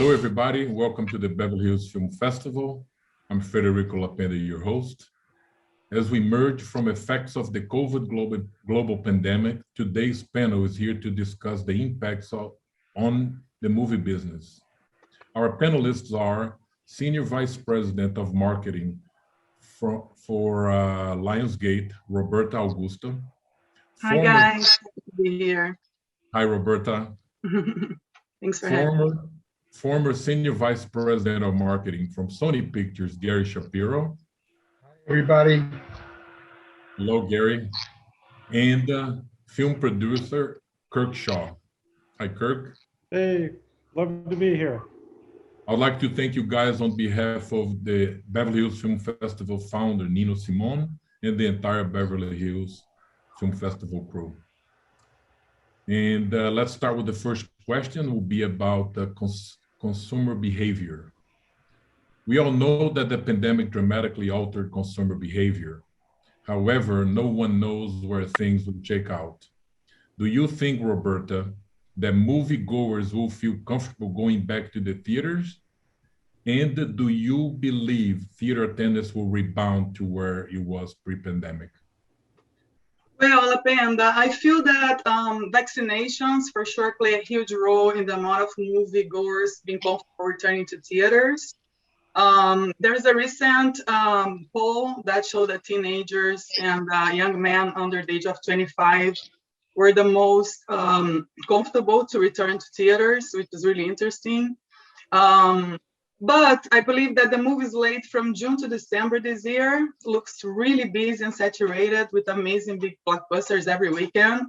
Hello, everybody. Welcome to the Beverly Hills Film Festival. I'm Frederico, Lapenda, your host. As we emerge from effects of the COVID global pandemic, today's panel is here to discuss the impacts on the movie business. Our panelists are Senior Vice President of Marketing for Lionsgate, Roberta Augusto. Hi, guys. Happy to be here. Hi, Roberta. Thanks for having me. Former Senior Vice President of Marketing from Sony Pictures, Gary Shapiro. Hi, everybody. Hello, Gary. And film producer, Kirk Shaw. Hi, Kirk. Hey, love to be here. I'd like to thank you guys on behalf of the Beverly Hills Film Festival founder, Nino Simone, and the entire Beverly Hills Film Festival crew. And let's start with the first question. Will be about consumer behavior. We all know that the pandemic dramatically altered consumer behavior. However, no one knows where things will shake out. Do you think, Roberta, that moviegoers will feel comfortable going back to the theaters? And do you believe theater attendance will rebound to where it was pre-pandemic? Well, Lapenda, I feel that vaccinations for sure play a huge role in the amount of moviegoers being comfortable returning to theaters. There's a recent poll that showed that teenagers and young men under the age of 25 were the most comfortable to return to theaters, which is really interesting. But I believe that the movie slate from June to December this year looks really busy and saturated with amazing big blockbusters every weekend,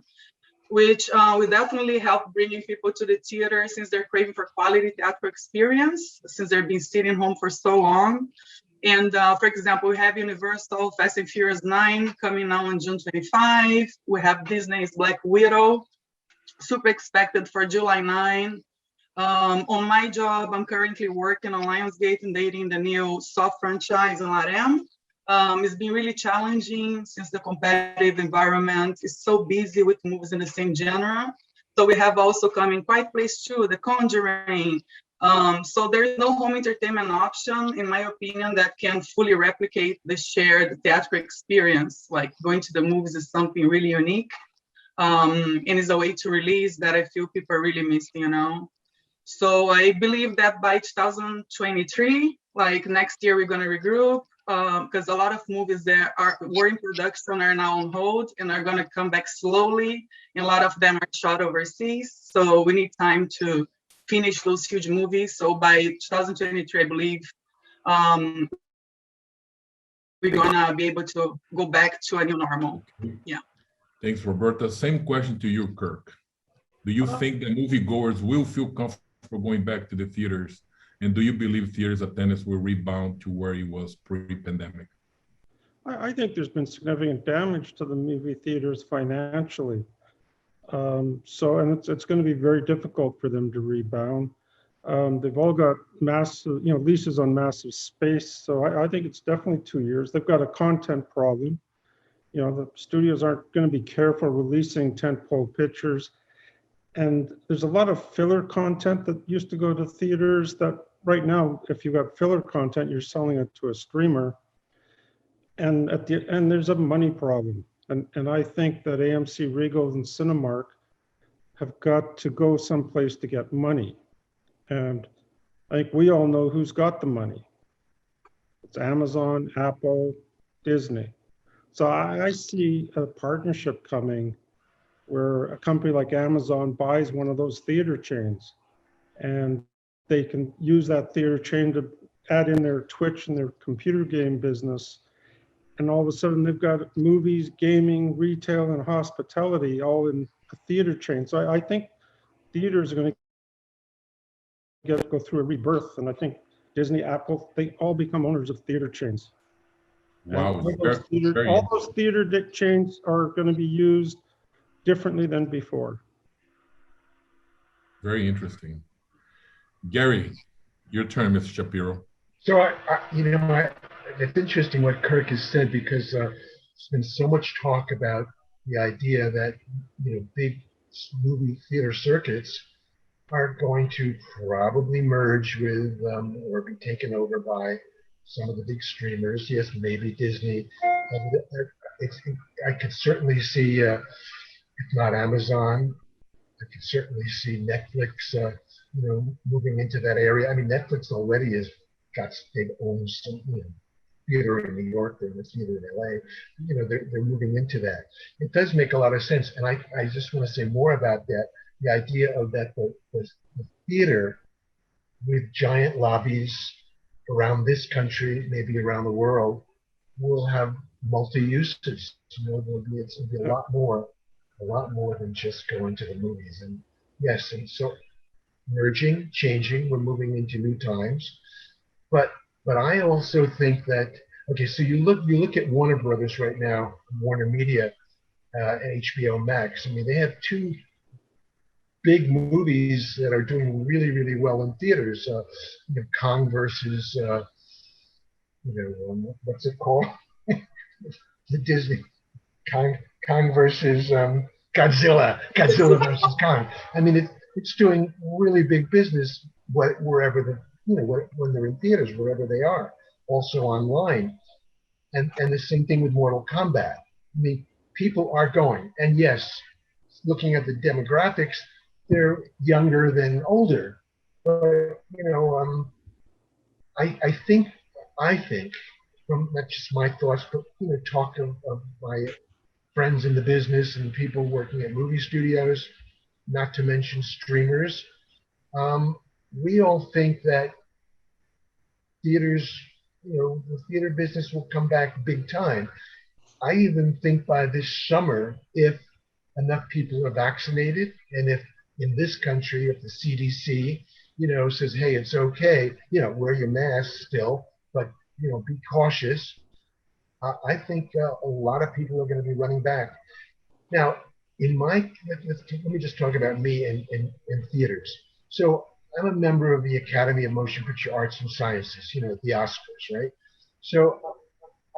which will definitely help bringing people to the theater since they're craving for quality theatrical experience, since they've been sitting home for so long. And for example, we have Universal Fast and Furious 9 coming out on June 25. We have Disney's Black Widow, super expected for July 9. On my job, I'm currently working on Lionsgate and dating the new soft franchise in LATAM. It's been really challenging since the competitive environment is so busy with movies in the same genre. So we have also coming Quiet Place 2, The Conjuring. So there's no home entertainment option, in my opinion, that can fully replicate the shared theatrical experience. Like going to the movies is something really unique. And it's a way to release that I feel people are really missing, you know? So I believe that by 2023, like next year, we're going to regroup because a lot of movies that were in production are now on hold and are going to come back slowly. And a lot of them are shot overseas. So we need time to finish those huge movies. So by 2023, I believe we're going to be able to go back to a new normal. Yeah. Thanks, Roberta. Same question to you, Kirk. Do you think that moviegoers will feel comfortable going back to the theaters? And do you believe theaters attendance will rebound to where it was pre-pandemic? I think there's been significant damage to the movie theaters financially. And it's going to be very difficult for them to rebound. They've all got massive, leases on massive space. So I think it's definitely 2 years. They've got a content problem. The studios aren't going to be careful releasing tentpole pictures. And there's a lot of filler content that used to go to theaters that right now, if you've got filler content, you're selling it to a streamer. And at the end, there's a money problem. And I think that AMC, Regal, and Cinemark have got to go someplace to get money. And I think we all know who's got the money. It's Amazon, Apple, Disney. So I see a partnership coming where a company like Amazon buys one of those theater chains and they can use that theater chain to add in their Twitch and their computer game business. And all of a sudden they've got movies, gaming, retail, and hospitality all in a theater chain. So I think theaters are going to go through a rebirth. And I think Disney, Apple, they all become owners of theater chains. Wow. All those theater chains are going to be used differently than before. Very interesting. Gary, your turn, Mr. Shapiro. So, it's interesting what Kirk has said because there's been so much talk about the idea that, big movie theater circuits are going to probably merge with or be taken over by some of the big streamers. Yes, maybe Disney. It's, I could certainly see, if not Amazon, I could certainly see Netflix, moving into that area. I mean, Netflix already has got, they've owned some, theater in New York, they're in the theater in LA. They're moving into that. It does make a lot of sense, and I just want to say more about that. The idea of that the theater with giant lobbies around this country, maybe around the world, will have multi-uses. It's going to be a lot more than just going to the movies. And yes, and so merging, changing, we're moving into new times. But I also think that, okay, so you look at Warner Brothers right now, Warner Media, and HBO Max. I mean, they have two big movies that are doing really, really well in theaters. Kong versus, what's it called? The Disney Kong versus Godzilla versus Kong. I mean, it's doing really big business wherever when they're in theaters, wherever they are, also online. And the same thing with Mortal Kombat. I mean, people are going, and yes, looking at the demographics, they're younger than older. But I think from not just my thoughts, but talk of my friends in the business and people working at movie studios, not to mention streamers. We all think that theaters, the theater business will come back big time. I even think by this summer, if enough people are vaccinated, and if in this country, if the CDC, says, hey, it's okay, wear your mask still, but, be cautious. I think a lot of people are going to be running back. Now, let me just talk about me in theaters. So I'm a member of the Academy of Motion Picture Arts and Sciences, the Oscars, right? So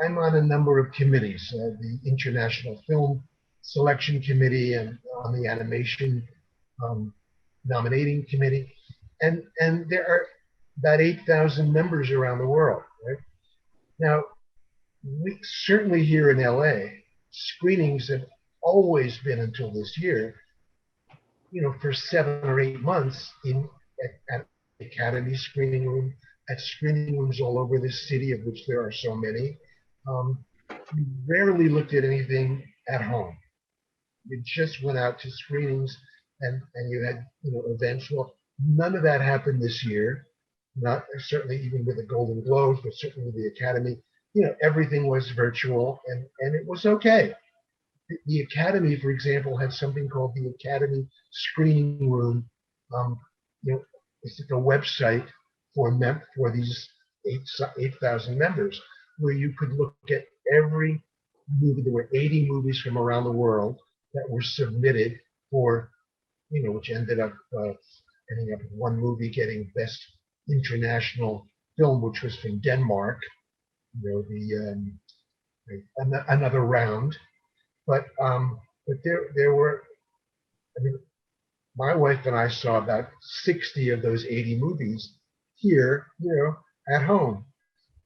I'm on a number of committees, the International Film Selection Committee and on the Animation Nominating Committee. And there are about 8,000 members around the world, right? Now, we certainly here in LA, screenings have always been until this year, for 7 or 8 months at Academy screening room, at screening rooms all over this city, of which there are so many. You rarely looked at anything at home. You just went out to screenings and you had events. Well, none of that happened this year. Not certainly even with the Golden Globes, but certainly with the Academy. Everything was virtual, and it was okay. The Academy, for example, had something called the Academy Screening Room. It's like a website for these 8,000 members, where you could look at every movie. There were 80 movies from around the world that were submitted for, which ended up ending up with one movie getting Best International Film, which was from Denmark. Another round, but there were. I mean, my wife and I saw about 60 of those 80 movies here, at home,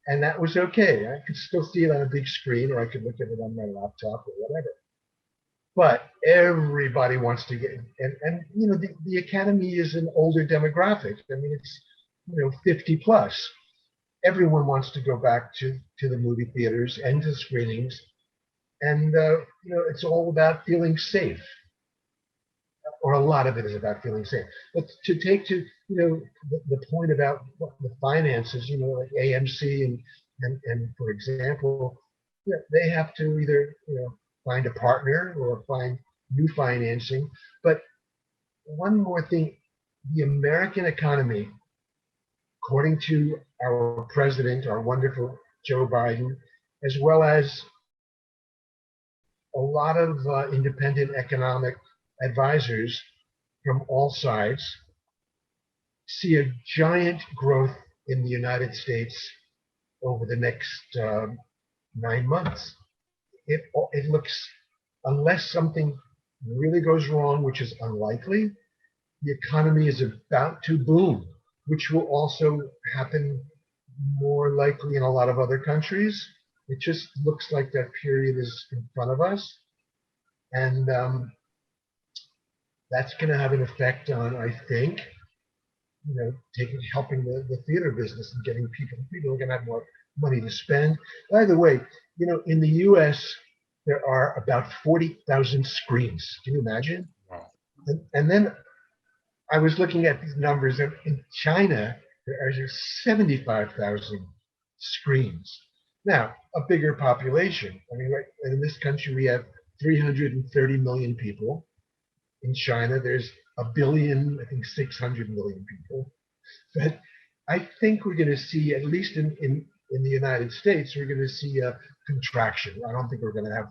and that was okay. I could still see it on a big screen, or I could look at it on my laptop or whatever. But everybody wants to get, and the Academy is an older demographic. I mean, it's 50 plus. Everyone wants to go back to the movie theaters and to screenings, and it's all about feeling safe, or a lot of it is about feeling safe. But to take to the point about the finances, like AMC and for example, they have to either find a partner or find new financing. But one more thing, the American economy, according to our president, our wonderful Joe Biden, as well as a lot of independent economic advisors from all sides, see a giant growth in the United States over the next 9 months. It looks, unless something really goes wrong, which is unlikely, the economy is about to boom, which will also happen more likely in a lot of other countries. It just looks like that period is in front of us. And that's going to have an effect on, I think, helping the theater business and getting people are going to have more money to spend. By the way, in the US, there are about 40,000 screens. Can you imagine? Wow. And then I was looking at these numbers. In China, there are 75,000 screens. Now, a bigger population. I mean, right, in this country, we have 330 million people. In China, there's 600 million people. But I think we're going to see, at least in the United States, we're going to see a contraction. I don't think we're going to have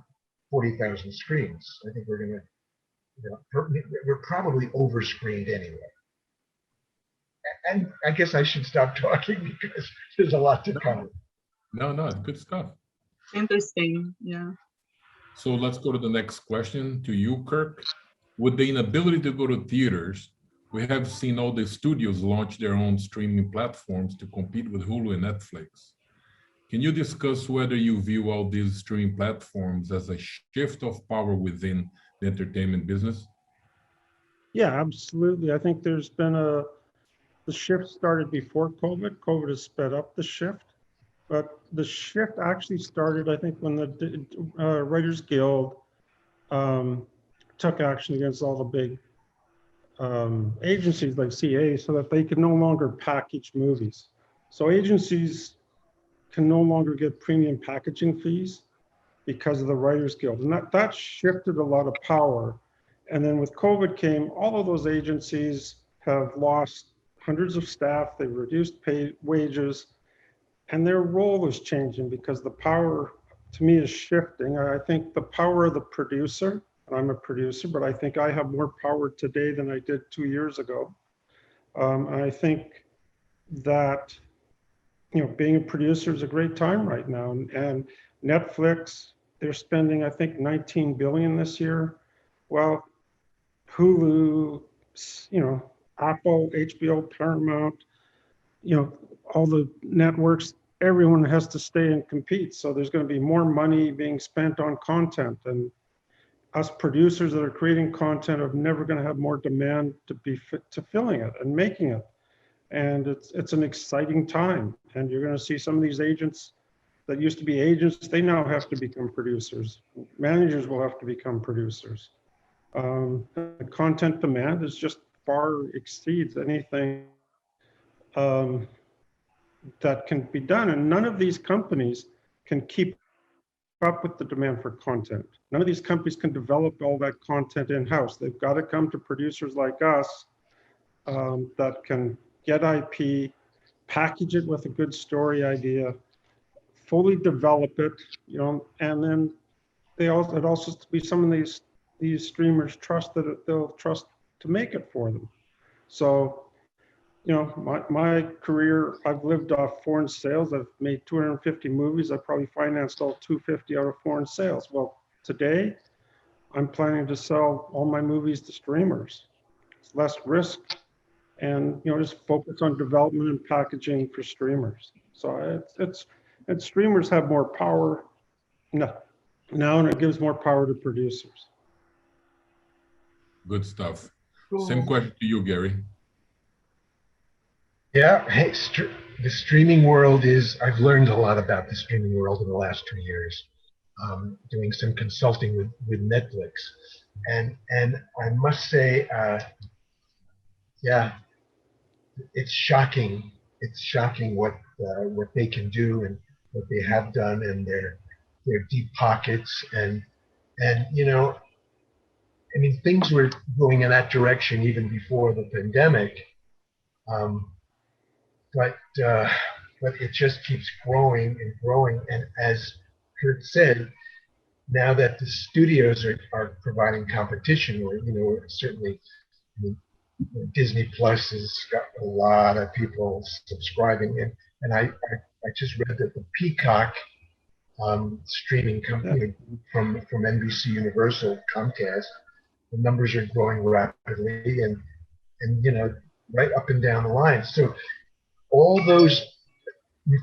40,000 screens. I think we're going to, we're probably over-screened anyway. And I guess I should stop talking because there's a lot to cover. No, it's good stuff. Interesting, yeah. So let's go to the next question to you, Kirk. With the inability to go to theaters, we have seen all the studios launch their own streaming platforms to compete with Hulu and Netflix. Can you discuss whether you view all these streaming platforms as a shift of power within the entertainment business? Yeah, absolutely. I think there's been the shift started before COVID. COVID has sped up the shift, but the shift actually started, I think, when the Writers Guild took action against all the big agencies like CA so that they could no longer package movies. So agencies can no longer get premium packaging fees because of the Writers Guild. And that shifted a lot of power. And then with COVID came, all of those agencies have lost hundreds of staff, they've reduced pay wages, and their role is changing because the power, to me, is shifting. I think the power of the producer, and I'm a producer, but I think I have more power today than I did 2 years ago. I think that, being a producer is a great time right now. And Netflix, they're spending, I think, 19 billion this year. Well, Hulu, Apple, HBO, Paramount, all the networks, everyone has to stay and compete. So there's going to be more money being spent on content. And us producers that are creating content are never going to have more demand to be fit to filling it and making it. And it's an exciting time. And you're going to see some of these agents that used to be agents, they now have to become producers. Managers will have to become producers. The content demand is just far exceeds anything that can be done. And none of these companies can keep up with the demand for content. None of these companies can develop all that content in-house. They've got to come to producers like us that can get IP, package it with a good story idea, fully develop it, and then it also has to be some of these streamers trust that they'll trust to make it for them. So, my career, I've lived off foreign sales. I've made 250 movies. I probably financed all 250 out of foreign sales. Well, today, I'm planning to sell all my movies to streamers. It's less risk and, just focus on development and packaging for streamers. So and streamers have more power now, and it gives more power to producers. Good stuff. Cool. Same question to you, Gary. Yeah, hey, the streaming world I've learned a lot about the streaming world in the last 2 years, doing some consulting with Netflix. And I must say, yeah, it's shocking. It's shocking what they can do and what they have done and their deep pockets. And I mean, things were going in that direction even before the pandemic. But it just keeps growing and growing. And as Kirk said, now that the studios are providing competition, or certainly, I mean, Disney Plus has got a lot of people subscribing, and I just read that the Peacock streaming company from NBC Universal, Comcast, the numbers are growing rapidly, and right up and down the line. So all those,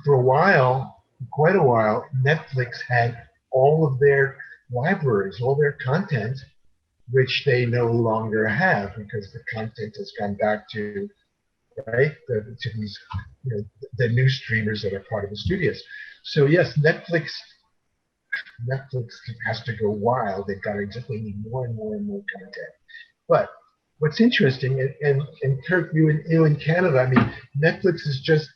for a while, quite a while, Netflix had all of their libraries, all their content, which they no longer have because the content has gone back to to these the new streamers that are part of the studios. So yes, Netflix has to go wild. They've got to need more and more and more content. But what's interesting, and Kirk, you in Canada, I mean, Netflix is just,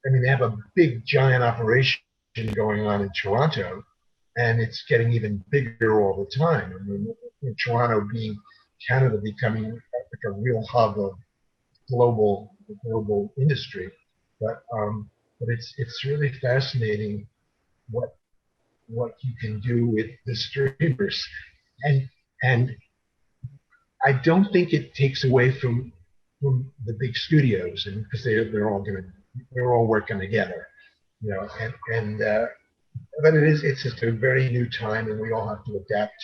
I mean, they have a big giant operation going on in Toronto, and it's getting even bigger all the time. I mean, Toronto being Canada becoming like a real hub of global industry. But it's really fascinating what you can do with the streamers, and I don't think it takes away from the big studios, and because they're all working together, but it's just a very new time, and we all have to adapt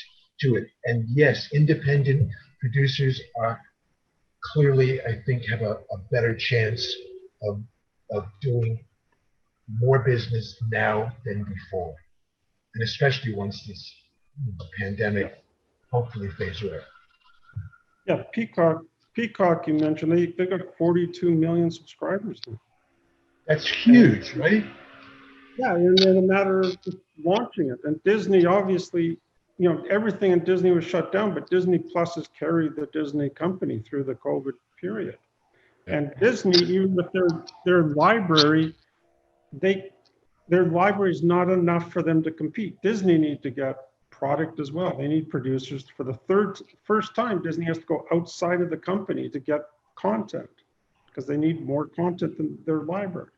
to it. And yes, independent producers are clearly, I think, have a better chance of doing more business now than before, and especially once this pandemic hopefully fades away. Yeah, Peacock, you mentioned, they got 42 million subscribers now. That's huge, right? Yeah, in a matter of launching it. And Disney, obviously, everything in Disney was shut down, but Disney Plus has carried the Disney company through the COVID period. And Disney, even with their library, their library is not enough for them to compete. Disney need to get product as well. They need producers. For the first time, Disney has to go outside of the company to get content because they need more content than their library.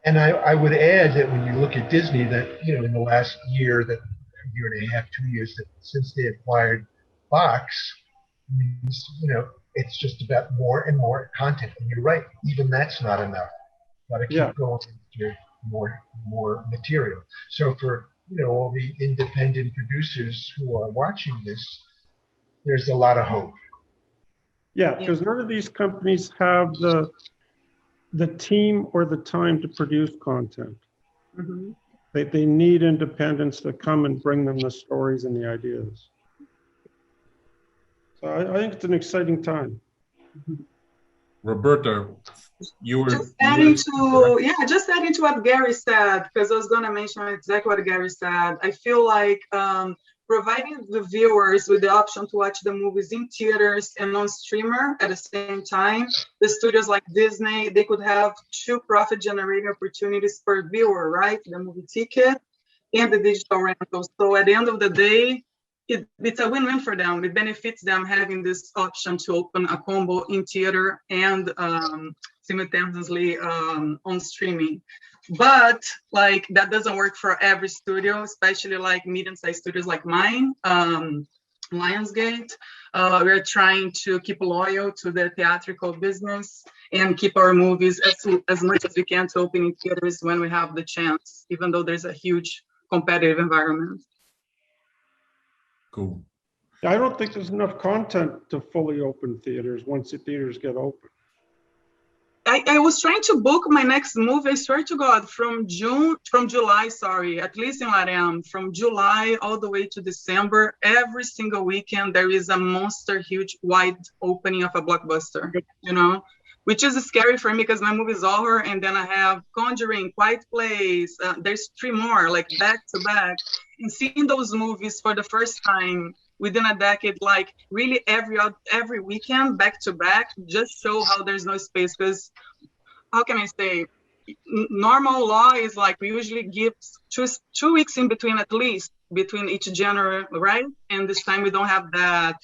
And I would add that when you look at Disney, that in the last year and a half, 2 years, that since they acquired Fox, it's just about more and more content. And you're right, even that's not enough. Got to keep going into more material. So for all the independent producers who are watching this, there's a lot of hope. Yeah, because none of these companies have the team or the time to produce content. Mm-hmm. They need independents to come and bring them the stories and the ideas. So I think it's an exciting time. Roberta, just adding to what Gary said, because I was going to mention exactly what Gary said. I feel like providing the viewers with the option to watch the movies in theaters and on streamer at the same time, the studios like Disney, they could have 2 profit-generating opportunities per viewer, right? The movie ticket and the digital rental. So at the end of the day, it's a win-win for them. It benefits them having this option to open a combo in theater and simultaneously on streaming. But like that doesn't work for every studio, especially like medium-sized studios like mine, Lionsgate. We're trying to keep loyal to the theatrical business and keep our movies as much as we can to open in theaters when we have the chance, even though there's a huge competitive environment. Cool. I don't think there's enough content to fully open theaters once the theaters get open. I was trying to book my next movie, I swear to God, from July, at least in LATAM, from July all the way to December, every single weekend, there is a monster, huge, wide opening of a blockbuster, which is scary for me because my movie is over, and then I have Conjuring, Quiet Place, there's 3 more, like back to back, and seeing those movies for the first time within a decade, like really every weekend back to back, just show how there's no space. Because how can I say, normal law is like we usually give 2 weeks in between, at least between each genre, right? And this time we don't have that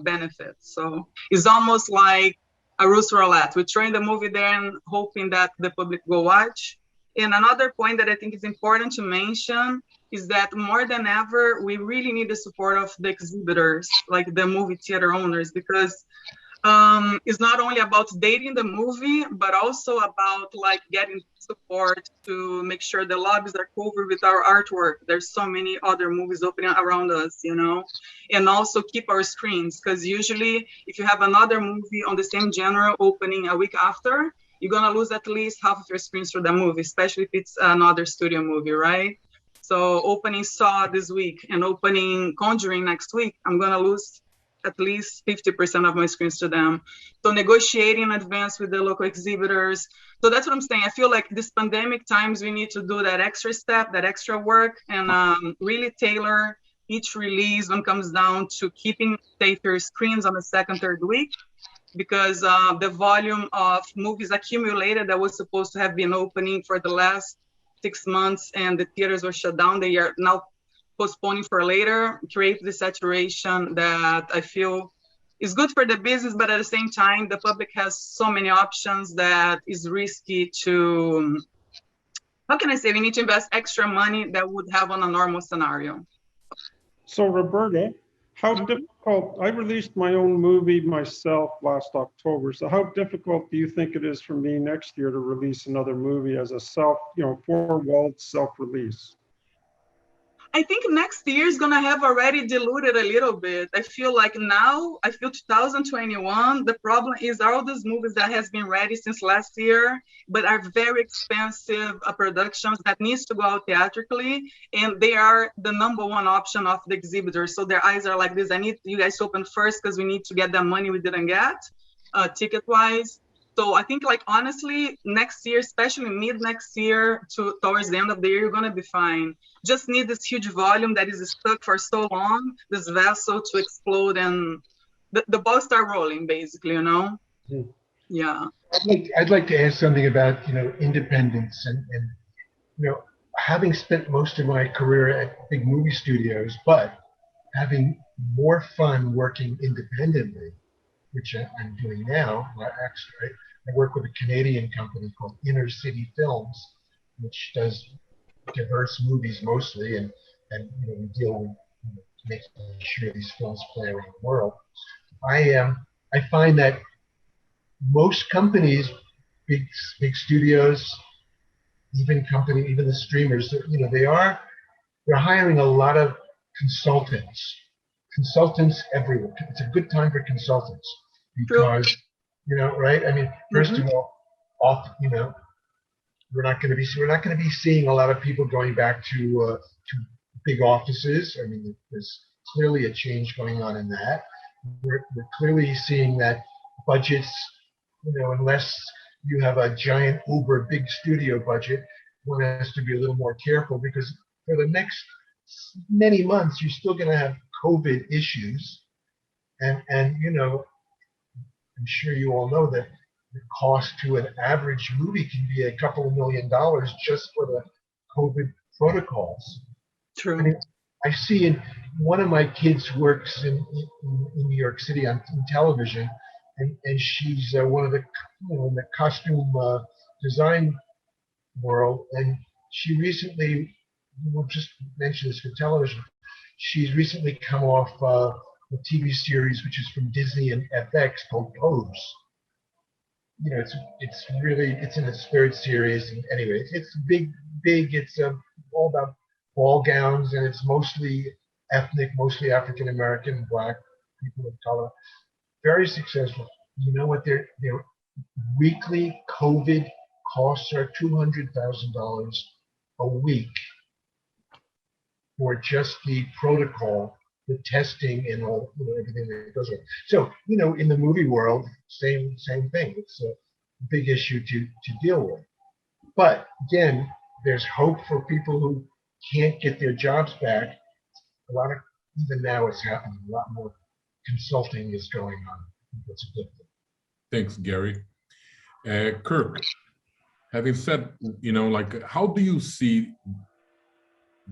benefit. So it's almost like a Russo roulette. We're throwing the movie there and hoping that the public will watch. And another point that I think is important to mention is that more than ever, we really need the support of the exhibitors, like the movie theater owners, because Is not only about dating the movie, but also about like getting support to make sure the lobbies are covered with our artwork. There's so many other movies opening around us, you know, and also keep our screens, because usually if you have another movie on the same genre opening a week after, you're gonna lose at least half of your screens for the movie, especially if it's another studio movie, right? So opening Saw this week and opening Conjuring next week, I'm gonna lose at least 50% of my screens to them. So negotiating in advance with the local exhibitors. So that's what I'm saying. I feel like this pandemic times, we need to do that extra step, that extra work, and really tailor each release when it comes down to keeping safer screens on the second, third week, because the volume of movies accumulated that was supposed to have been opening for the last 6 months and the theaters were shut down, they are now postponing for later, create the saturation that I feel is good for the business, but at the same time, the public has so many options that is risky to, how can I say, we need to invest extra money that would have on a normal scenario. So Roberta, how difficult, I released my own movie myself last October. So how difficult do you think it is for me next year to release another movie as a four-walled self-release? I think next year is gonna have already diluted a little bit. I feel like now, I feel 2021, the problem is all those movies that has been ready since last year, but are very expensive productions that needs to go out theatrically, and they are the #1 option of the exhibitors. So their eyes are like this, I need you guys to open first because we need to get that money we didn't get, ticket-wise. So I think, like, honestly, next year, especially mid next year towards the end of the year, you're gonna be fine. Just need this huge volume that is stuck for so long, this vessel to explode and the ball start rolling, basically, you know? Mm. Yeah. I'd like to ask something about, independence and having spent most of my career at big movie studios, but having more fun working independently, which I'm doing now. Actually, I work with a Canadian company called Inner City Films, which does diverse movies mostly, and we deal with making sure these films play around the world. I find that most companies, big studios, even the streamers, they're hiring a lot of consultants everywhere. It's a good time for consultants because, right? I mean, first of all, we're not going to be seeing a lot of people going back to big offices. I mean, there's clearly a change going on in that. We're clearly seeing that budgets, unless you have a giant uber big studio budget, one has to be a little more careful because for the next many months, you're still going to have COVID issues. And I'm sure you all know that the cost to an average movie can be a couple of $1 million just for the COVID protocols. True. I mean, I see in one of my kids works in New York City on television, and she's one of the in the costume design world, and she recently, we'll just mention this for television, she's recently come off a TV series which is from Disney and FX called Pose. It's in its third series, and anyway, it's big. It's all about ball gowns, and it's mostly ethnic, mostly African American, Black people of color. Very successful. You know what their weekly COVID costs are? $200,000 a week for just the protocol, the testing, and all everything that goes on. So in the movie world, same thing. It's a big issue to deal with. But again, there's hope for people who can't get their jobs back. Even now it's happening. A lot more consulting is going on. That's a good thing. Thanks, Gary. Kirk, having said, how do you see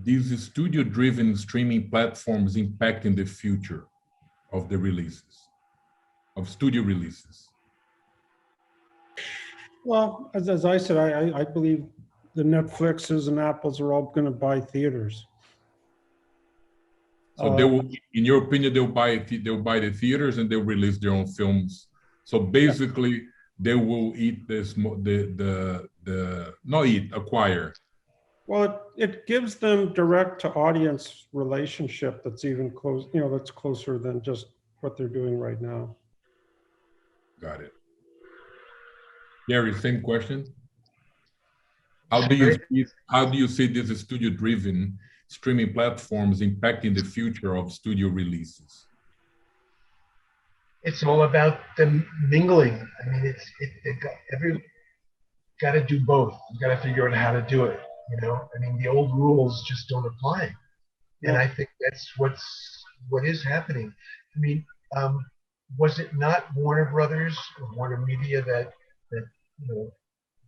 these studio-driven streaming platforms impacting the future of the releases, of studio releases? Well, as I said, I believe the Netflixes and Apples are all going to buy theaters. So they will, in your opinion, they'll buy the theaters and they'll release their own films So basically, they will eat this, not eat, acquire. Well, it gives them direct to audience relationship that's even close, you know, that's closer than just what they're doing right now. Got it. Gary, same question. How do you see this studio-driven streaming platforms impacting the future of studio releases? It's all about them mingling. I mean, every got to do both. You got to figure out how to do it. You know, I mean, the old rules just don't apply, and I think that's what is happening. I mean, was it not Warner Brothers or Warner Media that you know,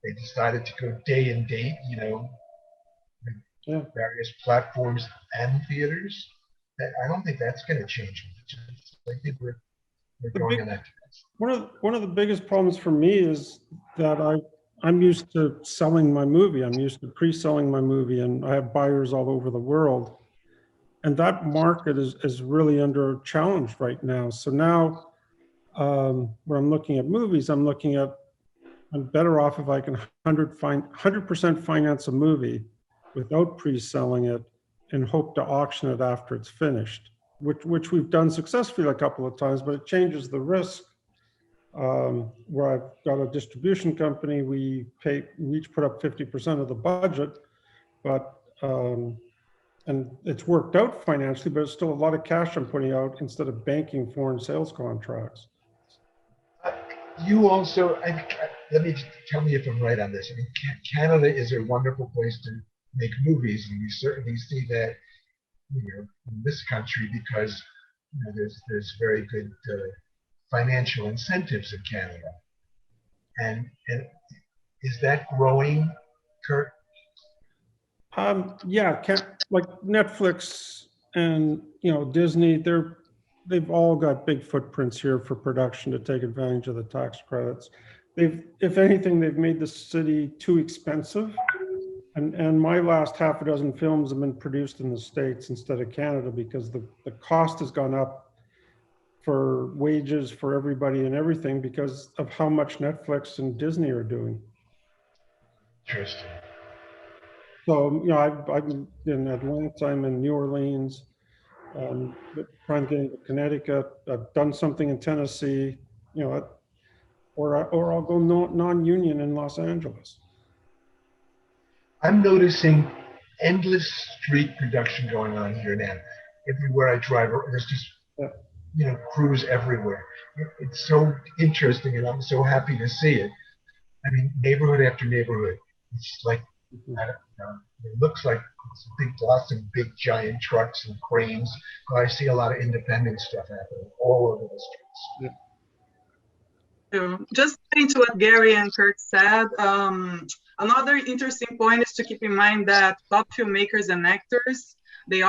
they decided to go day and date, you know, various platforms and theaters? That I don't think that's going to change much. I think we're going in that direction. One of the biggest problems for me is that I'm used to selling my movie. I'm used to pre-selling my movie, and I have buyers all over the world. And that market is really under challenge right now. So now when I'm looking at movies, I'm better off if I can 100% finance a movie without pre-selling it and hope to auction it after it's finished, which we've done successfully a couple of times, but it changes the risk. Where I've got a distribution company, we each put up 50% of the budget, but and it's worked out financially, but it's still a lot of cash I'm putting out instead of banking foreign sales contracts. You also, tell me if I'm right on this. I mean, Canada is a wonderful place to make movies, and we certainly see that, you know, in this country because, you know, there's very good financial incentives in Canada, and is that growing, Kirk? Yeah, like Netflix and, you know, Disney, they've all got big footprints here for production to take advantage of the tax credits. If anything, they've made the city too expensive. And my last half a dozen films have been produced in the States instead of Canada because the cost has gone up for wages for everybody and everything because of how much Netflix and Disney are doing. Interesting. So, you know, I'm in Atlanta, I'm in New Orleans, trying to get into Connecticut. I've done something in Tennessee, you know, or I'll go non-union in Los Angeles. I'm noticing endless street production going on here now. Everywhere I drive, there's just, you know, crews everywhere. It's so interesting, and I'm so happy to see it. I mean, neighborhood after neighborhood. It's like, I don't know, it looks like it's big, lots of big giant trucks and cranes. But I see a lot of independent stuff happening all over the streets. Just into what Gary and Kirk said, another interesting point is to keep in mind that top filmmakers and actors, they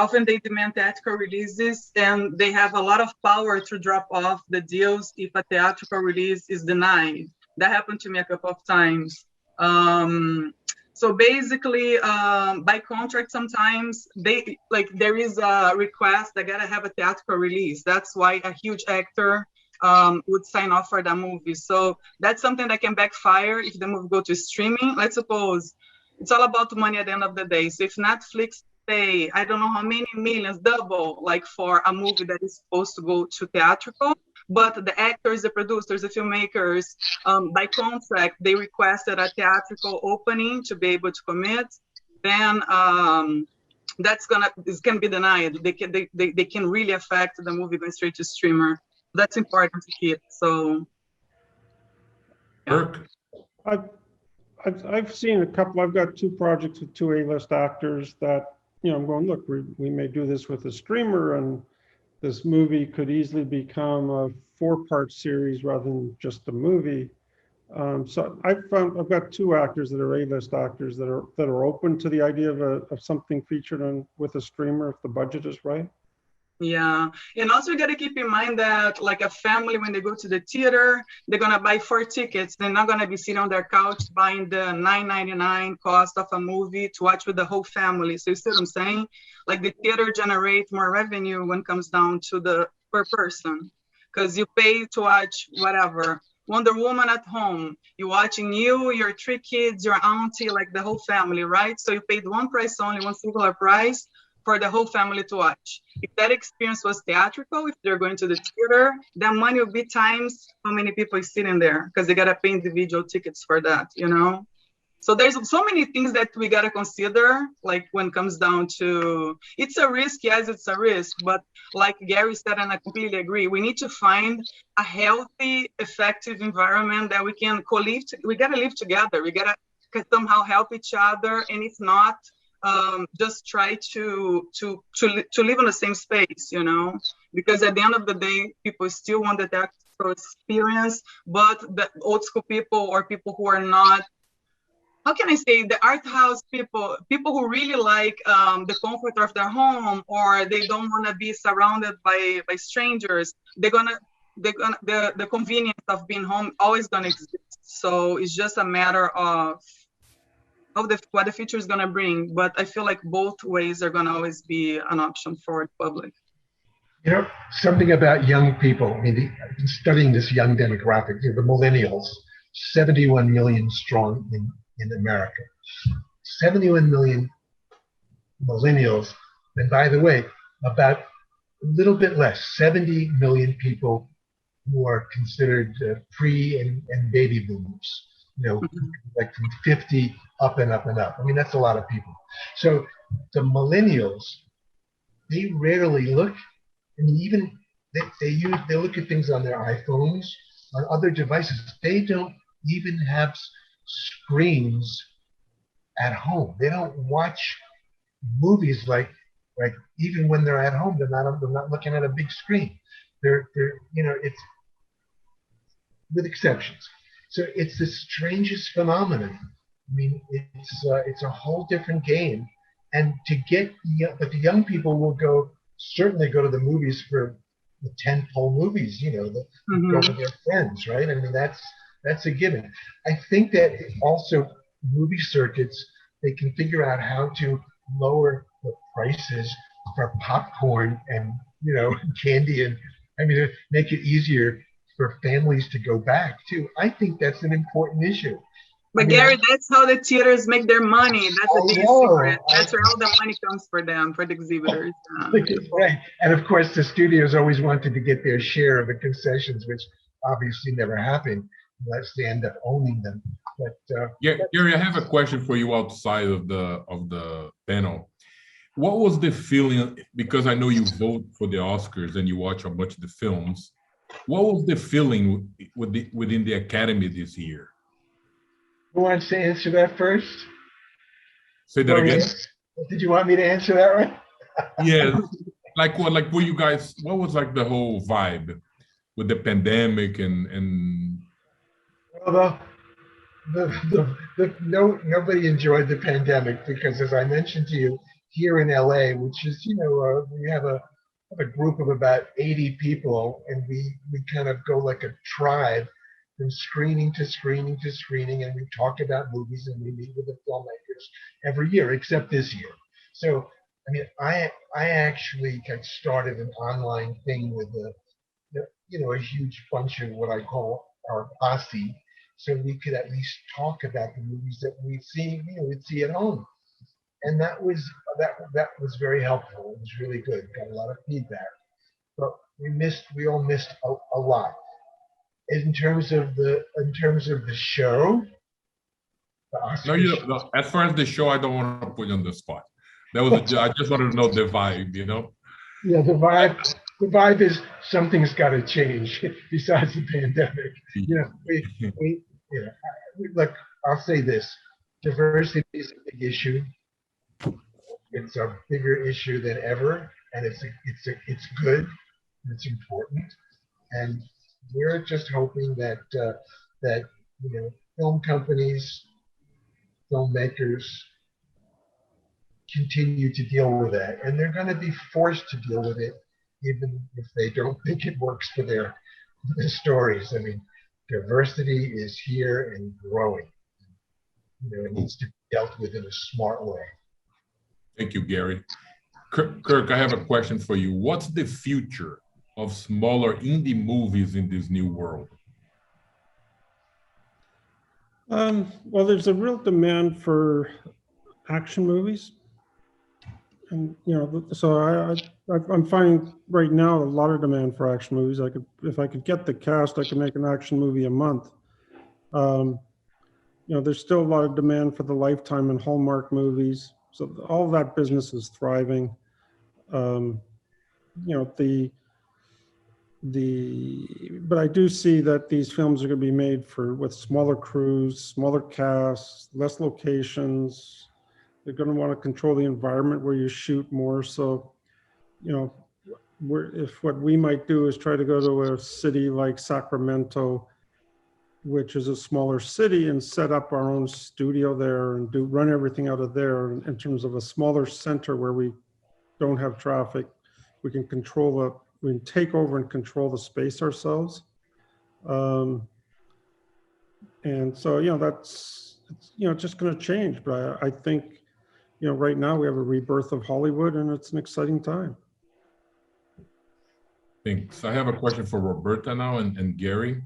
demand theatrical releases, and they have a lot of power to drop off the deals if a theatrical release is denied. That happened to me a couple of times. So basically, by contract, sometimes there is a request that gotta have a theatrical release. That's why a huge actor would sign off for that movie. So that's something that can backfire if the movie go to streaming. Let's suppose it's all about money at the end of the day. So if Netflix pay, I don't know how many millions, double, like for a movie that is supposed to go to theatrical, but the actors, the producers, the filmmakers, by contract, they requested a theatrical opening to be able to commit, then it's gonna be denied. They can really affect the movie going straight to streamer. That's important to keep. So, Kirk? I've seen a couple. I've got two projects with two A-list actors that, you know, I'm going, look, we may do this with a streamer, and this movie could easily become a 4-part series rather than just a movie. So I've got two actors that are A-list actors that are open to the idea of something featured with a streamer if the budget is right. Yeah, and also you got to keep in mind that like a family, when they go to the theater, they're gonna buy 4 tickets. They're not gonna be sitting on their couch buying the $9.99 cost of a movie to watch with the whole family. So you see what I'm saying? Like the theater generates more revenue when it comes down to the per person, because you pay to watch whatever Wonder Woman at home. You're watching you, your 3 kids, your auntie, like the whole family, right? So you paid one price only, one singular price for the whole family to watch. If that experience was theatrical, if they're going to the theater, that money will be times how many people is sitting there, because they gotta pay individual tickets for that, you know? So there's so many things that we gotta consider, like when it comes down to, it's a risk, yes, it's a risk, but like Gary said, and I completely agree, we need to find a healthy, effective environment that we can co-live, we gotta live together, we gotta somehow help each other, and if not, just try to live in the same space, you know, because at the end of the day, people still want the theatrical experience, but the old school people or people who are not, how can I say, the art house people who really like the comfort of their home, or they don't want to be surrounded by strangers, the convenience of being home always gonna exist. So it's just a matter of what the future is going to bring, but I feel like both ways are going to always be an option for the public. You know, something about young people, I mean, studying this young demographic, the millennials, 71 million strong in America. 71 million millennials, and by the way, about a little bit less, 70 million people who are considered pre and baby boomers, you know, like from 50 up and up and up. I mean, that's a lot of people. So the millennials, they rarely look, I mean, even they look at things on their iPhones, on other devices. They don't even have screens at home. They don't watch movies like even when they're at home, they're not looking at a big screen. They're you know, it's with exceptions. So it's the strangest phenomenon. I mean, it's a whole different game, and but the young people will certainly go to the movies for the tentpole movies, you know, go with their friends, right? I mean, that's a given. I think that also movie circuits, they can figure out how to lower the prices for popcorn and, you know, candy, and I mean, make it easier for families to go back too. I think that's an important issue. But Gary, that's how the theaters make their money. That's the biggest secret. That's where all the money comes for them, for the exhibitors. Right. And of course, the studios always wanted to get their share of the concessions, which obviously never happened unless they end up owning them. But Gary, I have a question for you outside of the panel. What was the feeling? Because I know you vote for the Oscars and you watch a bunch of the films. What was the feeling within the Academy this year? Who wants to answer that first? Say that again. Did you want me to answer that right? Yeah. Like what you guys? What was like the whole vibe with the pandemic and? Well, nobody enjoyed the pandemic because, as I mentioned to you, here in LA, which is, you know, we have a group of about 80 people, and we kind of go like a tribe from screening to screening to screening, and we talk about movies and we meet with the filmmakers every year, except this year. So, I mean, I actually had started an online thing with a huge bunch of what I call our posse, so we could at least talk about the movies that we'd see at home. And that was very helpful. It was really good. Got a lot of feedback, but we all missed a lot. In terms of the show, no. As far as the show, I don't want to put you on the spot. That was I just wanted to know the vibe, you know. Yeah, the vibe is something's got to change besides the pandemic. You know, look. I'll say this: diversity is a big issue. It's a bigger issue than ever, and it's good, and it's important, and we're just hoping that film companies, filmmakers continue to deal with that, and they're going to be forced to deal with it, even if they don't think it works for their stories. I mean, diversity is here and growing. You know, it needs to be dealt with in a smart way. Thank you, Gary. Kirk, I have a question for you. What's the future of smaller indie movies in this new world? Well, there's a real demand for action movies. And, you know, so I'm finding right now a lot of demand for action movies. If I could get the cast, I could make an action movie a month. You know, there's still a lot of demand for the Lifetime and Hallmark movies. So all that business is thriving. You know, but I do see that these films are going to be made with smaller crews, smaller casts, less locations. They're going to want to control the environment where you shoot more. So, you know, if what we might do is try to go to a city like Sacramento, which is a smaller city, and set up our own studio there and run everything out of there in terms of a smaller center where we don't have traffic, we can we can take over and control the space ourselves. And so, you know, it's just going to change. But I think, you know, right now we have a rebirth of Hollywood, and it's an exciting time. Thanks. I have a question for Roberta now and Gary.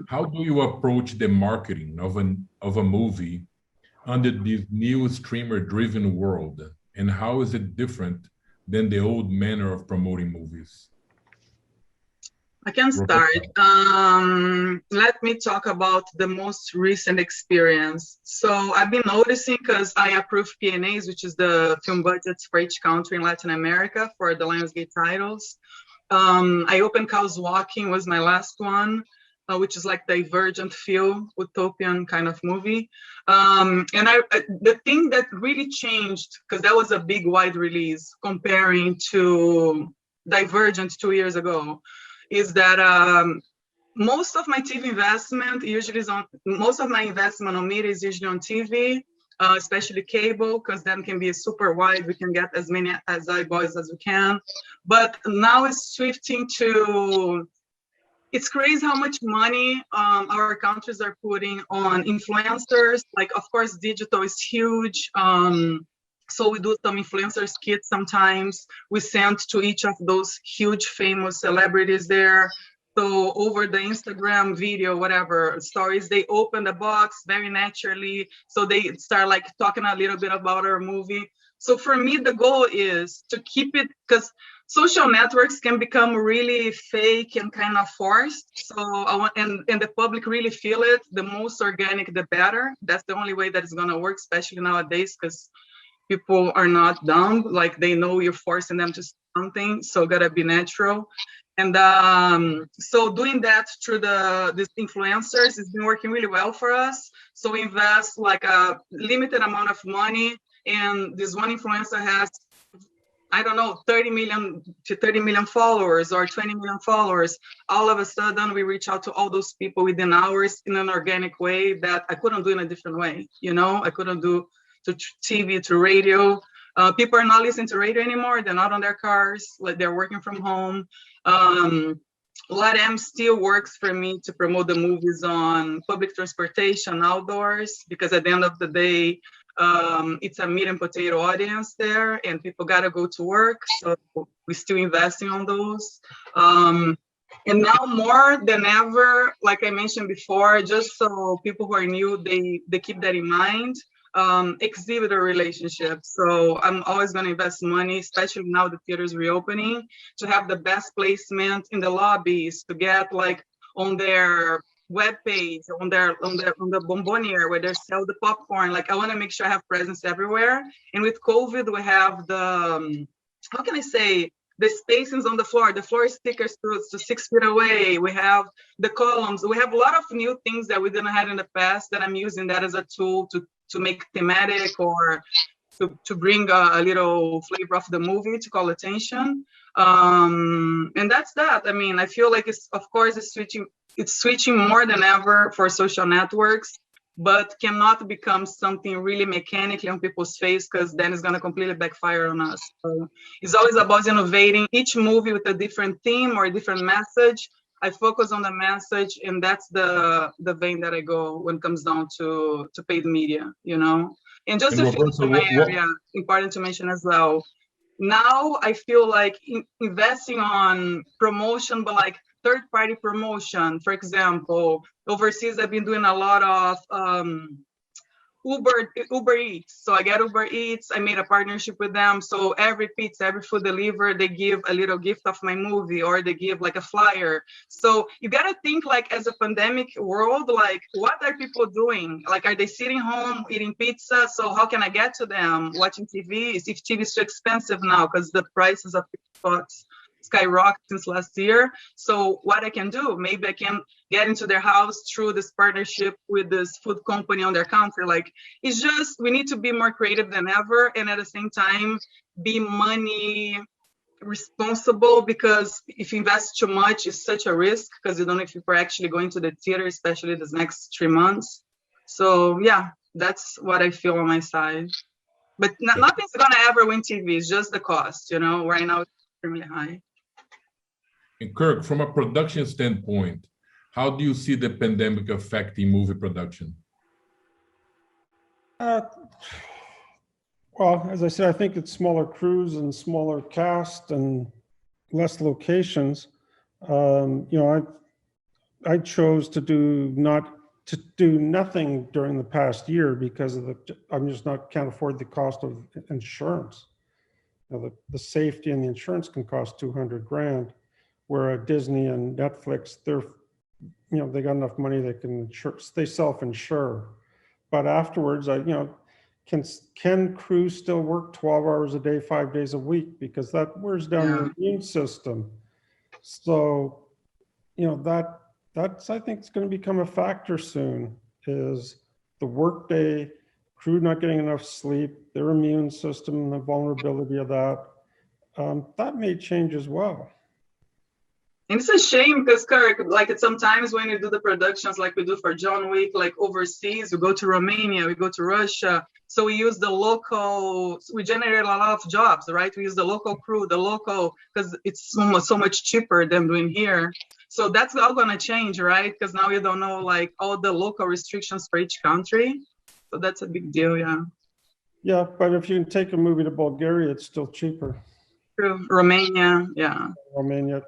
How do you approach the marketing of a movie under this new streamer-driven world? And how is it different than the old manner of promoting movies? I can start. Let me talk about the most recent experience. So I've been noticing, because I approve P&As, which is the film budgets for each country in Latin America for the Lionsgate titles. I opened Cows Walking, was my last one, which is like divergent film, utopian kind of movie. And the thing that really changed, because that was a big wide release comparing to Divergent 2 years ago, is that most of my TV investment usually is most of my investment on media is usually on TV, especially cable, because then can be super wide. We can get as many eyeballs as we can. But now it's shifting to, it's crazy how much money our countries are putting on influencers. Like, of course, digital is huge. So we do some influencers kits sometimes. We send to each of those huge famous celebrities there. So over the Instagram video, whatever stories, they open the box very naturally. So they start like talking a little bit about our movie. So for me, the goal is to keep it, because social networks can become really fake and kind of forced. So I want, and the public really feel it. The most organic, the better. That's the only way that it's gonna work, especially nowadays, because people are not dumb. Like, they know you're forcing them to something, so gotta be natural. And so doing that through these influencers has been working really well for us. So we invest like a limited amount of money, and this one influencer has, I don't know, 30 million followers or 20 million followers. All of a sudden, we reach out to all those people within hours in an organic way that I couldn't do in a different way. You know, I couldn't do to TV, to radio. People are not listening to radio anymore. They're not on their cars, like they're working from home. LATAM still works for me to promote the movies on public transportation outdoors, because at the end of the day, it's a meat and potato audience there, and people gotta go to work. So we're still investing on those. And now more than ever, like I mentioned before, just so people who are new, they keep that in mind. Exhibitor relationships. So I'm always going to invest money, especially now the theater's reopening, to have the best placement in the lobbies, to get like on their webpage, on the bomboniere where they sell the popcorn. Like, I want to make sure I have presence everywhere. And with COVID, we have the how can I say, the spacings on the floor stickers to 6 feet away. We have the columns. We have a lot of new things that we didn't have in the past, that I'm using that as a tool to make thematic, or to bring a little flavor of the movie to call attention. And that's that. I mean, I feel like it's switching more than ever for social networks, but cannot become something really mechanically on people's face, because then it's going to completely backfire on us. So it's always about innovating each movie with a different theme or a different message. I focus on the message, and that's the vein that I go when it comes down to paid media, you know. And just to finish in my area, important to mention as well, now I feel like investing on promotion, but like third-party promotion. For example, overseas, I've been doing a lot of Uber Eats. So I get Uber Eats. I made a partnership with them. So every pizza, every food delivered, they give a little gift of my movie, or they give like a flyer. So you gotta think, like, as a pandemic world, like, what are people doing? Like, are they sitting home eating pizza? So how can I get to them? Watching TV? If TV is too expensive now because the prices of spots skyrocketed since last year. So what I can do, maybe I can get into their house through this partnership with this food company on their counter. Like, it's just, we need to be more creative than ever, and at the same time be money responsible, because if you invest too much, it's such a risk, because you don't know if people are actually going to the theater, especially this next 3 months. So yeah, that's what I feel on my side. But nothing's gonna ever win TV. It's just the cost, you know. Right now it's extremely high. And Kirk, from a production standpoint, how do you see the pandemic affecting movie production? Well, as I said, I think it's smaller crews and smaller cast and less locations. You know, I chose to do nothing during the past year because of can't afford the cost of insurance. You know, the safety and the insurance can cost $200 grand. Where at Disney and Netflix, they got enough money they can they self-insure. But afterwards, can crews still work 12 hours a day, 5 days a week? Because that wears down your immune system. So, you know, that's I think it's going to become a factor soon, is the workday, crew not getting enough sleep, their immune system, the vulnerability of that. That may change as well. And it's a shame because, Kirk, like, sometimes when you do the productions like we do for John Wick, like overseas, we go to Romania, we go to Russia. So we use the local, we generate a lot of jobs, right? We use the local crew, because it's so much cheaper than doing here. So that's all gonna change, right? Because now you don't know, like, all the local restrictions for each country. So that's a big deal, yeah. Yeah, but if you can take a movie to Bulgaria, it's still cheaper. True. Romania, yeah. Romania.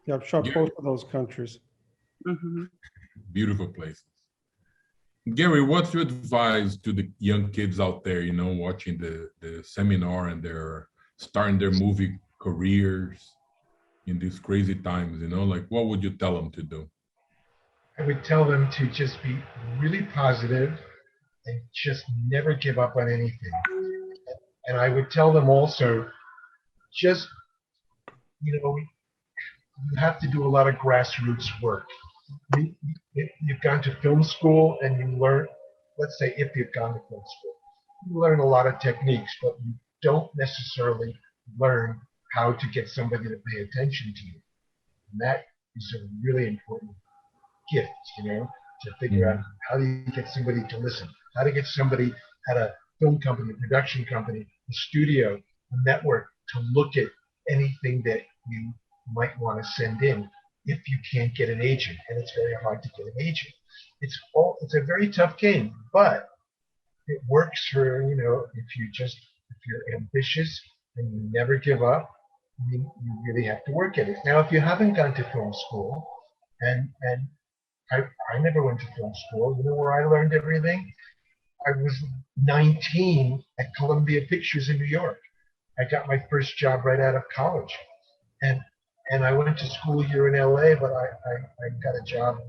Yeah, I've shot both of those countries. Mm-hmm. Beautiful places. Gary, what's your advice to the young kids out there, you know, watching the seminar and they're starting their movie careers in these crazy times, you know, like, what would you tell them to do? I would tell them to just be really positive and just never give up on anything. And I would tell them also, just, you know, you have to do a lot of grassroots work. You've gone to film school and you learn, let's say if you've gone to film school, you learn a lot of techniques, but you don't necessarily learn how to get somebody to pay attention to you. And that is a really important gift, you know, to figure out how do you get somebody to listen, how to get somebody at a film company, a production company, a studio, a network to look at anything that you might want to send in if you can't get an agent. And it's very hard to get an agent. It's a very tough game, but it works for, you know, if you're ambitious and you never give up, you really have to work at it. Now, if you haven't gone to film school, and I never went to film school, you know where I learned everything? I was 19 at Columbia Pictures in New York. I got my first job right out of college. And I went to school here in LA, but I got a job,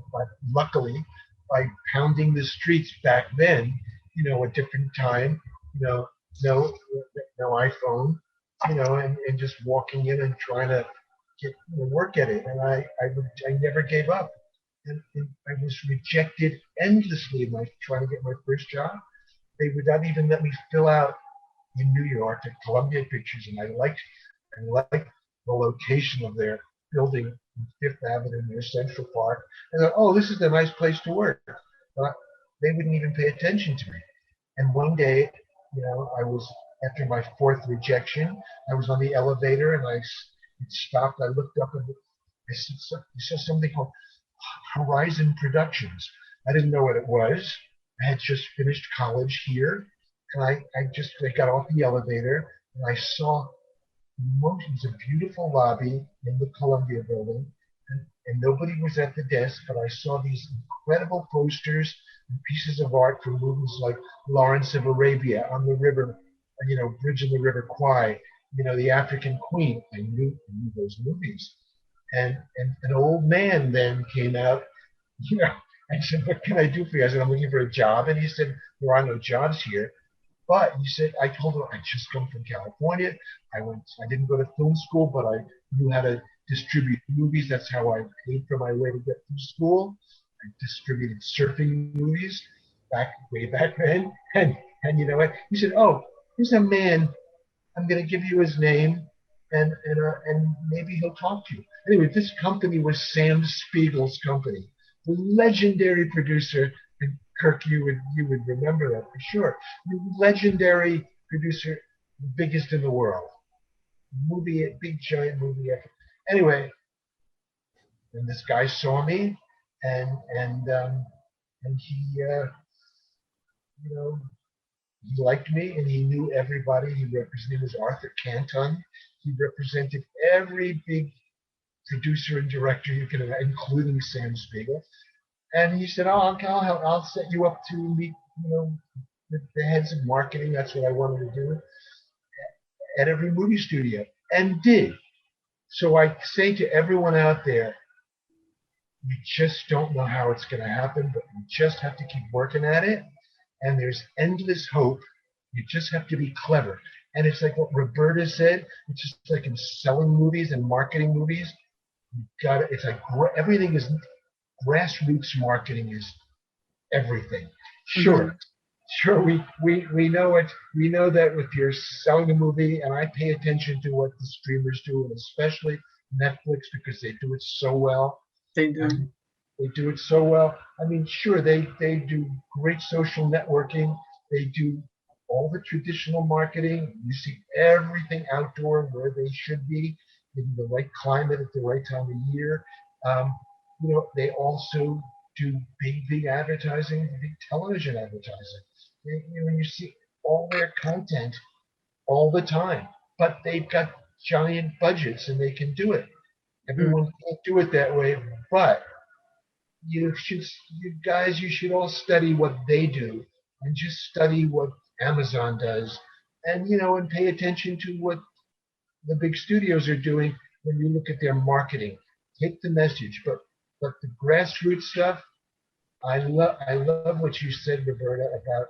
luckily, by pounding the streets back then, you know, a different time, you know, no iPhone, you know, and just walking in and trying to work at it. And I never gave up. And I was rejected endlessly in trying to get my first job. They would not even let me fill out in New York at Columbia Pictures, and I liked the location of their building on Fifth Avenue near Central Park. And thought, oh, this is a nice place to work. But they wouldn't even pay attention to me. And one day, you know, after my fourth rejection, I was on the elevator and it stopped. I looked up and I saw something called Horizon Productions. I didn't know what it was. I had just finished college here. And I got off the elevator and I saw It was a beautiful lobby in the Columbia building, and nobody was at the desk, but I saw these incredible posters and pieces of art from movies like Lawrence of Arabia, On the River, Bridge on the River Kwai, The African Queen. I knew those movies. And an old man then came out, and said, "What can I do for you?" I said, "I'm looking for a job." And he said, "There are no jobs here." But he said, I told him I just come from California. I didn't go to film school, but I knew how to distribute movies. That's how I paid for my way to get through school. I distributed surfing movies way back then. And you know what? He said, "Oh, here's a man. I'm going to give you his name, and maybe he'll talk to you." Anyway, this company was Sam Spiegel's company, the legendary producer. And Kirk, you would remember that for sure. The legendary producer, the biggest in the world. Big giant movie. Anyway, and this guy saw me, and he, he liked me, and he knew everybody. His name was Arthur Canton. He represented every big producer and director you can imagine, including Sam Spiegel. And he said, "Oh, I'll set you up to meet, the heads of marketing." That's what I wanted to do at every movie studio, and did. So I say to everyone out there, you just don't know how it's going to happen, but you just have to keep working at it. And there's endless hope. You just have to be clever. And it's like what Roberta said. It's just like in selling movies and marketing movies. It's like everything is. Grassroots marketing is everything. Sure, we know it. We know that if you're selling a movie, and I pay attention to what the streamers do, and especially Netflix, because they do it so well. They do. They do it so well. I mean, sure, they do great social networking. They do all the traditional marketing. You see everything outdoor where they should be, in the right climate at the right time of year. They also do big advertising, big television advertising. You see all their content all the time, but they've got giant budgets and they can do it. Everyone can't do it that way, but you should all study what they do and just study what Amazon does, and pay attention to what the big studios are doing when you look at their marketing. Take the message, but the grassroots stuff, I love what you said, Roberta, about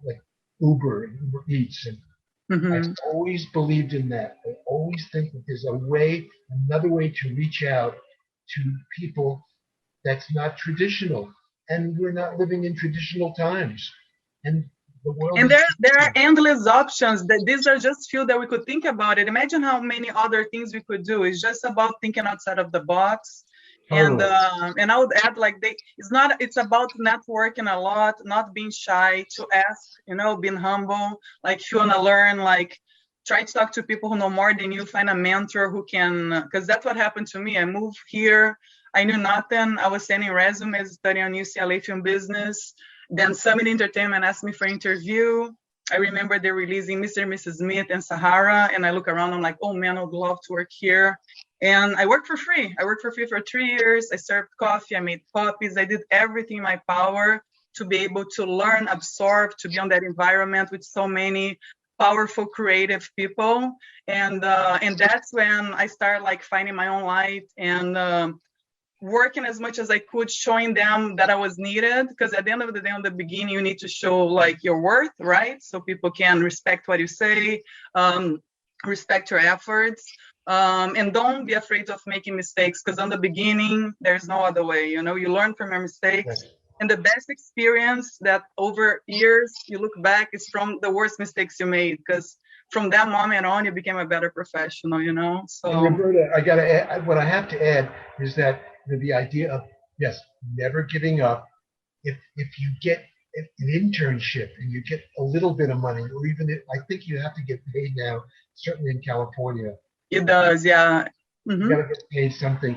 like Uber and Uber Eats, and I've always believed in that. I always think that there's another way to reach out to people that's not traditional, and we're not living in traditional times, and the world. And there are endless options. That these are just few that we could think about it. Imagine how many other things we could do. It's just about thinking outside of the box. Totally. And I would add, it's about networking a lot, not being shy to ask, being humble. Like if you want to learn, try to talk to people who know more than you, find a mentor who can, because that's what happened to me. I moved here, I knew nothing. I was sending resumes, studying on UCLA film business. Then Summit Entertainment asked me for interview. I remember they're releasing Mr. and Mrs. Smith and Sahara, and I look around, I'm like, oh man, I would love to work here. And I worked for free. I worked for free for 3 years. I served coffee, I made copies, I did everything in my power to be able to learn, absorb, to be on that environment with so many powerful, creative people. And that's when I started finding my own light and working as much as I could, showing them that I was needed. Because at the end of the day, on the beginning, you need to show your worth, right? So people can respect what you say, respect your efforts. And don't be afraid of making mistakes, because on the beginning, there's no other way. You learn from your mistakes. Right. And the best experience that over years you look back is from the worst mistakes you made, because from that moment on, you became a better professional, So, and Roberta, I got to add, what I have to add is that the idea of, yes, never giving up. If you get an internship and you get a little bit of money, or even I think you have to get paid now, certainly in California. It does, yeah. You got to get paid something.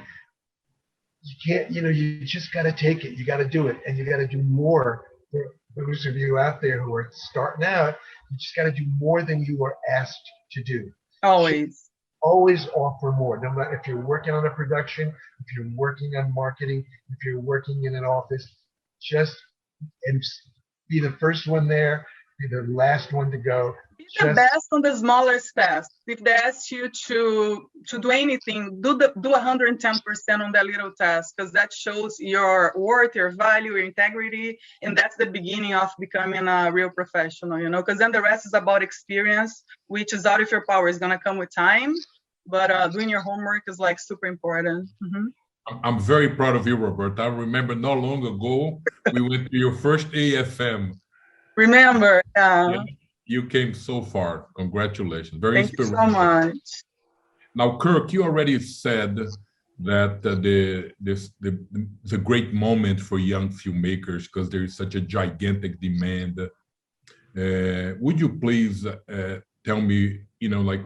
You can't, you just got to take it. You got to do it, and you got to do more. For those of you out there who are starting out, you just got to do more than you were asked to do. Always. always offer more. No matter if you're working on a production, if you're working on marketing, if you're working in an office, just and be the first one there, be the last one to go. Be the best on the smaller tasks. If they ask you to do anything, do 110% on that little task, because that shows your worth, your value, your integrity, and that's the beginning of becoming a real professional. You know, because then the rest is about experience, which is out of your power. It's gonna come with time, but doing your homework is like super important. I'm very proud of you, Robert. I remember not long ago we went to your first AFM. Remember, Yeah, you came so far. Congratulations. Very thank you inspirational. so much. Now, Kirk, you already said that it's a great moment for young filmmakers because there is such a gigantic demand. Would you please tell me, like,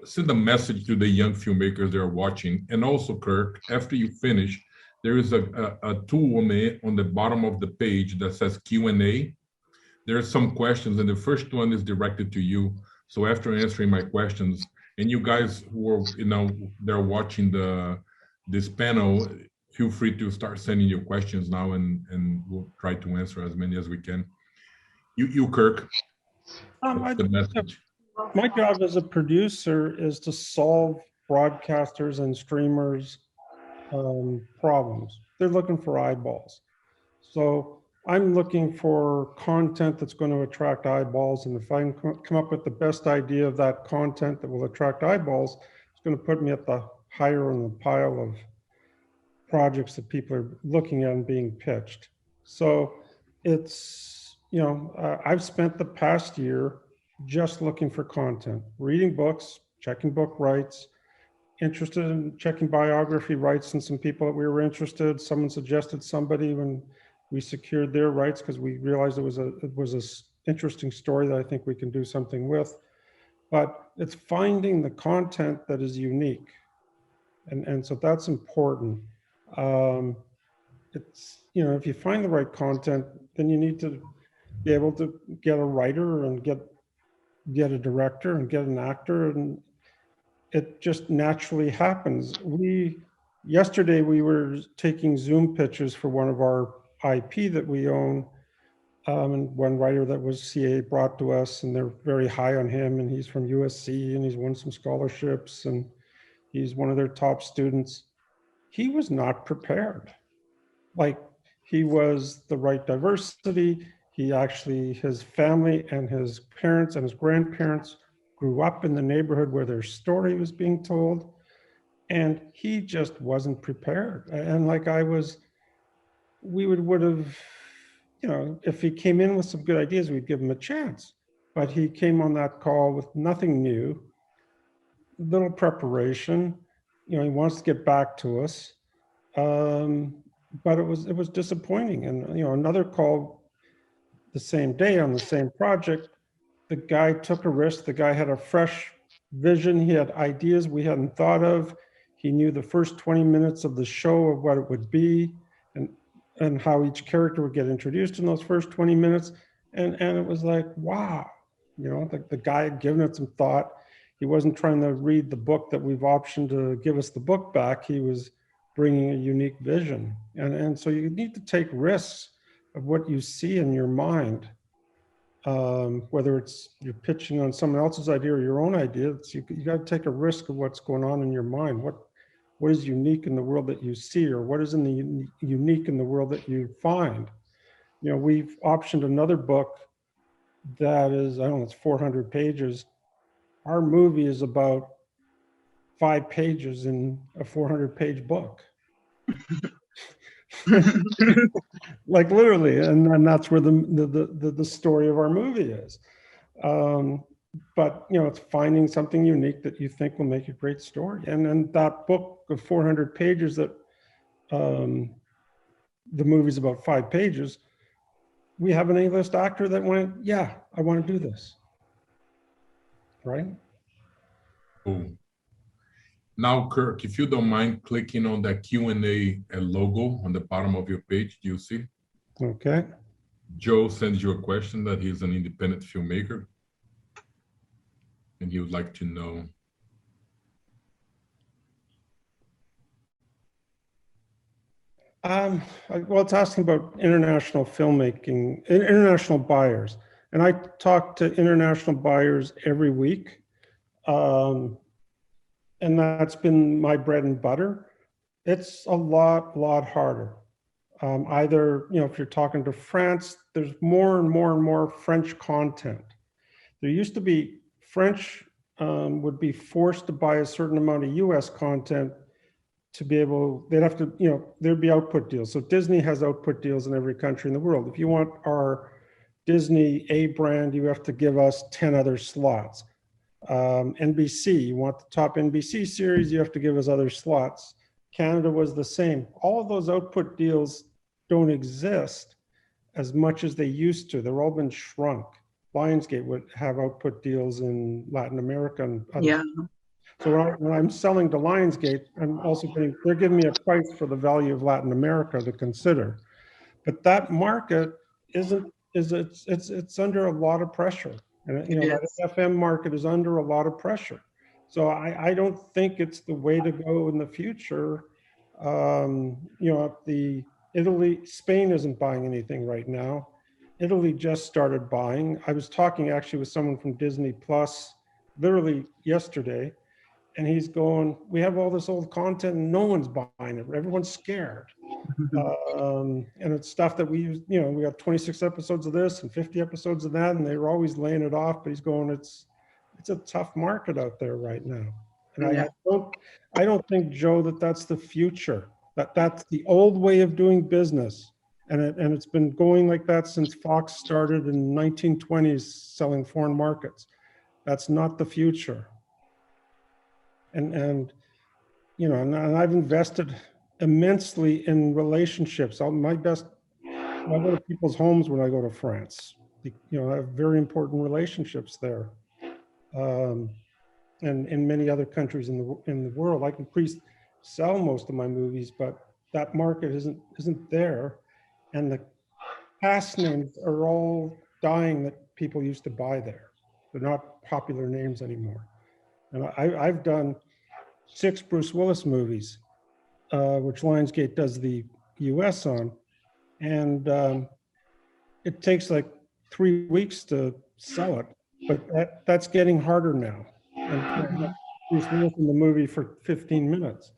send a message to the young filmmakers that are watching, and also, Kirk, after you finish, there is a tool on the bottom of the page that says Q&A. There are some questions, and the first one is directed to you. So after answering my questions, and you guys who are, they're watching this panel, feel free to start sending your questions now, and we'll try to answer as many as we can. You Kirk, the message. My job as a producer is to solve broadcasters and streamers' problems. They're looking for eyeballs. So I'm looking for content that's going to attract eyeballs. And if I can come up with the best idea of that content that will attract eyeballs, it's going to put me at the higher in the pile of projects that people are looking at and being pitched. So it's, I've spent the past year just looking for content, reading books, checking book rights, interested in checking biography rights and some people that we were interested. Someone suggested somebody when we secured their rights because we realized it was an interesting story that I think we can do something with. But it's finding the content that is unique. And so that's important. It's, if you find the right content, then you need to be able to get a writer and get a director and get an actor, and it just naturally happens. Yesterday we were taking Zoom pictures for one of our IP that we own, and one writer that was CA brought to us, and they're very high on him, and he's from USC and he's won some scholarships and he's one of their top students. He was not prepared. Like, he was the right diversity. He actually, his family and his parents and his grandparents grew up in the neighborhood where their story was being told. And he just wasn't prepared. And like we would have, if he came in with some good ideas, we'd give him a chance. But he came on that call with nothing new, little preparation. He wants to get back to us. But it was disappointing. And, another call the same day on the same project, the guy took a risk. The guy had a fresh vision. He had ideas we hadn't thought of. He knew the first 20 minutes of the show of what it would be and how each character would get introduced in those first 20 minutes. And it was like, wow, the guy had given it some thought. He wasn't trying to read the book that we've optioned to give us the book back. He was bringing a unique vision. And so you need to take risks of what you see in your mind, whether it's you're pitching on someone else's idea or your own idea. You got to take a risk of what's going on in your mind. What is unique in the world that you see, or what is unique in the world that you find? We've optioned another book that is, I don't know, it's 400 pages. Our movie is about 5 pages in a 400-page book. Like, literally, and that's where the story of our movie is. But it's finding something unique that you think will make a great story. And then that book of 400 pages that the movie's about 5 pages, we have an A-list actor that went, yeah, I want to do this. Right? Cool. Now, Kirk, if you don't mind clicking on that Q&A logo on the bottom of your page, do you see? Okay. Joe sends you a question that he's an independent filmmaker, and he would like to know Well, it's asking about international filmmaking, international buyers. And I talk to international buyers every week. And that's been my bread and butter. It's a lot harder. Either, if you're talking to France, there's more and more French content. There used to be French would be forced to buy a certain amount of US content to be able, they'd have to, there'd be output deals. So Disney has output deals in every country in the world. If you want our Disney A brand, you have to give us 10 other slots. NBC, you want the top NBC series, you have to give us other slots. Canada was the same. All of those output deals don't exist as much as they used to. They've all been shrunk. Lionsgate would have output deals in Latin America and other. Yeah. So when I'm selling to Lionsgate, I'm also getting, they're giving me a price for the value of Latin America to consider. But that market it's under a lot of pressure. And that FM market is under a lot of pressure. So I don't think it's the way to go in the future. Spain isn't buying anything right now. Italy just started buying. I was talking actually with someone from Disney Plus literally yesterday, and he's going, we have all this old content and no one's buying it. Everyone's scared. And it's stuff that we use, we got 26 episodes of this and 50 episodes of that, and they were always laying it off, but he's going, it's a tough market out there right now. And Yeah. I don't think, Joe, that's the future. That's the old way of doing business. And it's been going like that since Fox started in the 1920s selling foreign markets. That's not the future. And I've invested immensely in relationships. I go to people's homes when I go to France. I have very important relationships there. And in many other countries in the world. I can pre-sell most of my movies, but that market isn't there. And the cast names are all dying that people used to buy there. They're not popular names anymore. And I've done 6 Bruce Willis movies, which Lionsgate does the US on. And it takes like 3 weeks to sell it, but that's getting harder now. And Bruce Willis in the movie for 15 minutes.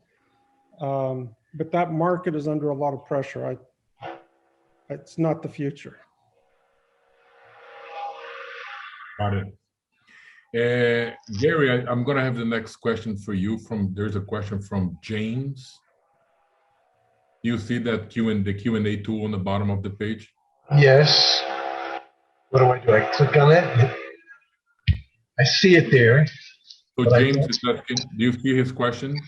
But that market is under a lot of pressure. It's not the future. Got it. Gary, I'm going to have the next question for you. There's a question from James. You see that the Q&A tool on the bottom of the page? Yes. What do? I click on it? I see it there. So James is asking, do you see his question?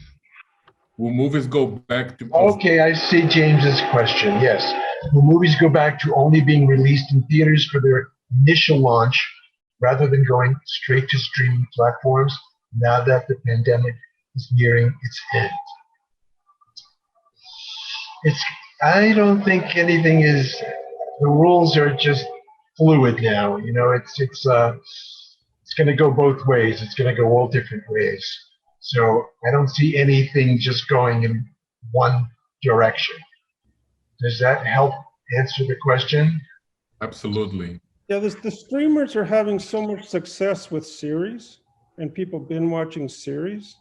Will movies go back to... Okay, I see James's question, yes. Will movies go back to only being released in theaters for their initial launch rather than going straight to streaming platforms now that the pandemic is nearing its end? I don't think anything is... The rules are just fluid now. It's going to go both ways. It's going to go all different ways. So I don't see anything just going in one direction. Does that help answer the question? Absolutely. Yeah, the streamers are having so much success with series and people binge watching series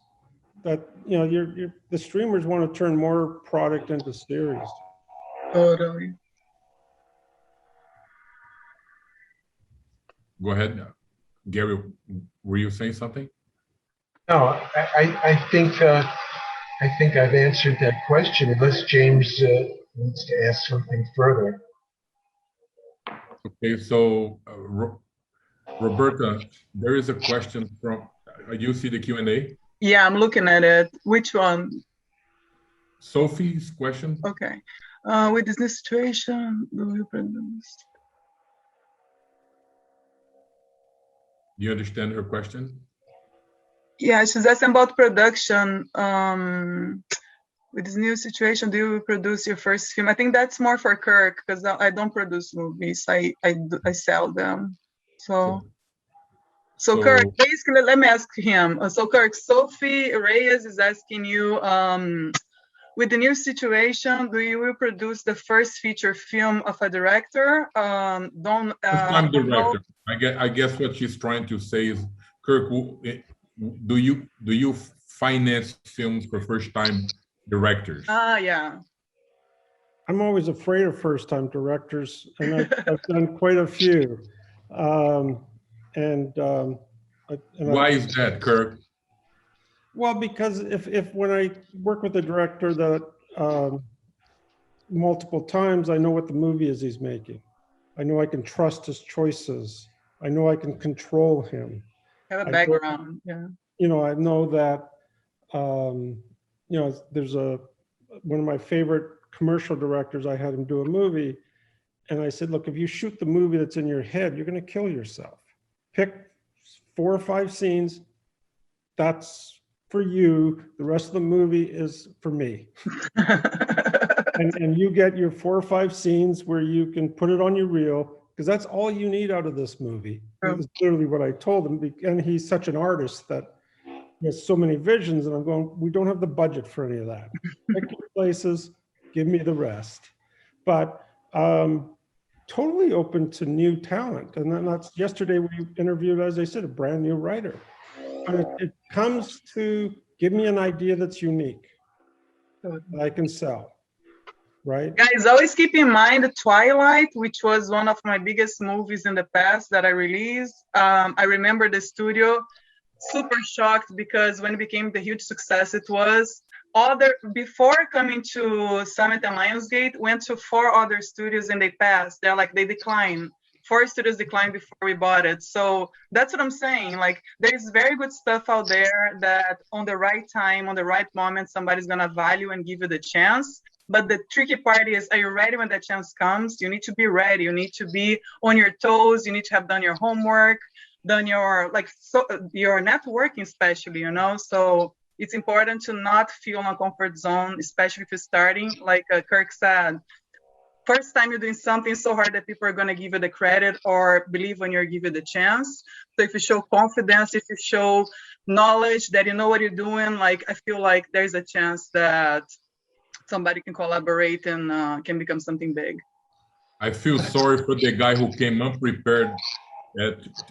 that, the streamers want to turn more product into series. Totally. Go ahead. Gary, were you saying something? No, I think I've answered that question, unless James needs to ask something further. Okay, so Roberta, there is a question from, you see the Q&A? Yeah, I'm looking at it. Which one? Sophie's question. Okay. With this new situation, do you produce? Do you understand her question? Yeah, she's asking about production. With this new situation, do you produce your first film? I think that's more for Kirk, because I don't produce movies. I sell them. So Kirk, basically, let me ask him. So Kirk, Sophie Reyes is asking you, with the new situation, we will produce the first feature film of a director. First-time director. I guess what she's trying to say is, Kirk, do you finance films for first-time directors? Yeah. I'm always afraid of first-time directors, and I've done quite a few. Why is that, Kirk? Well, because if when I work with a director that multiple times, I know what the movie is he's making. I know I can trust his choices. I know I can control him. Have a background, yeah. You know, I know that, you know, there's one of my favorite commercial directors, I had him do a movie, and I said, look, if you shoot the movie that's in your head, you're going to kill yourself. Pick 4 or 5 scenes. That's for you. The rest of the movie is for me. and you get your 4 or 5 scenes where you can put it on your reel, because that's all you need out of this movie. That's literally what I told him. And he's such an artist that he has so many visions, and I'm going, we don't have the budget for any of that. Pick your places, give me the rest. But totally open to new talent. And then that's yesterday we interviewed, as I said, a brand new writer. And it comes to give me an idea that's unique that I can sell, right? Guys, always keep in mind Twilight, which was one of my biggest movies in the past that I released. I remember the studio super shocked because when it became the huge success it was, before coming to Summit and Lionsgate, went to 4 other studios and they passed. They declined. 4 studios declined before we bought it. So that's what I'm saying. Like, there's very good stuff out there that on the right time, on the right moment, somebody's gonna value and give you the chance. But the tricky part is, are you ready when that chance comes? You need to be ready. You need to be on your toes. You need to have done your homework, done your your networking, especially, you know. So it's important to not feel in a comfort zone, especially if you're starting. Like Kirk said, first time you're doing something so hard that people are going to give you the credit or believe when you're given the chance. So if you show confidence, if you show knowledge that you know what you're doing, like, I feel like there's a chance that somebody can collaborate and can become something big. I feel sorry for the guy who came unprepared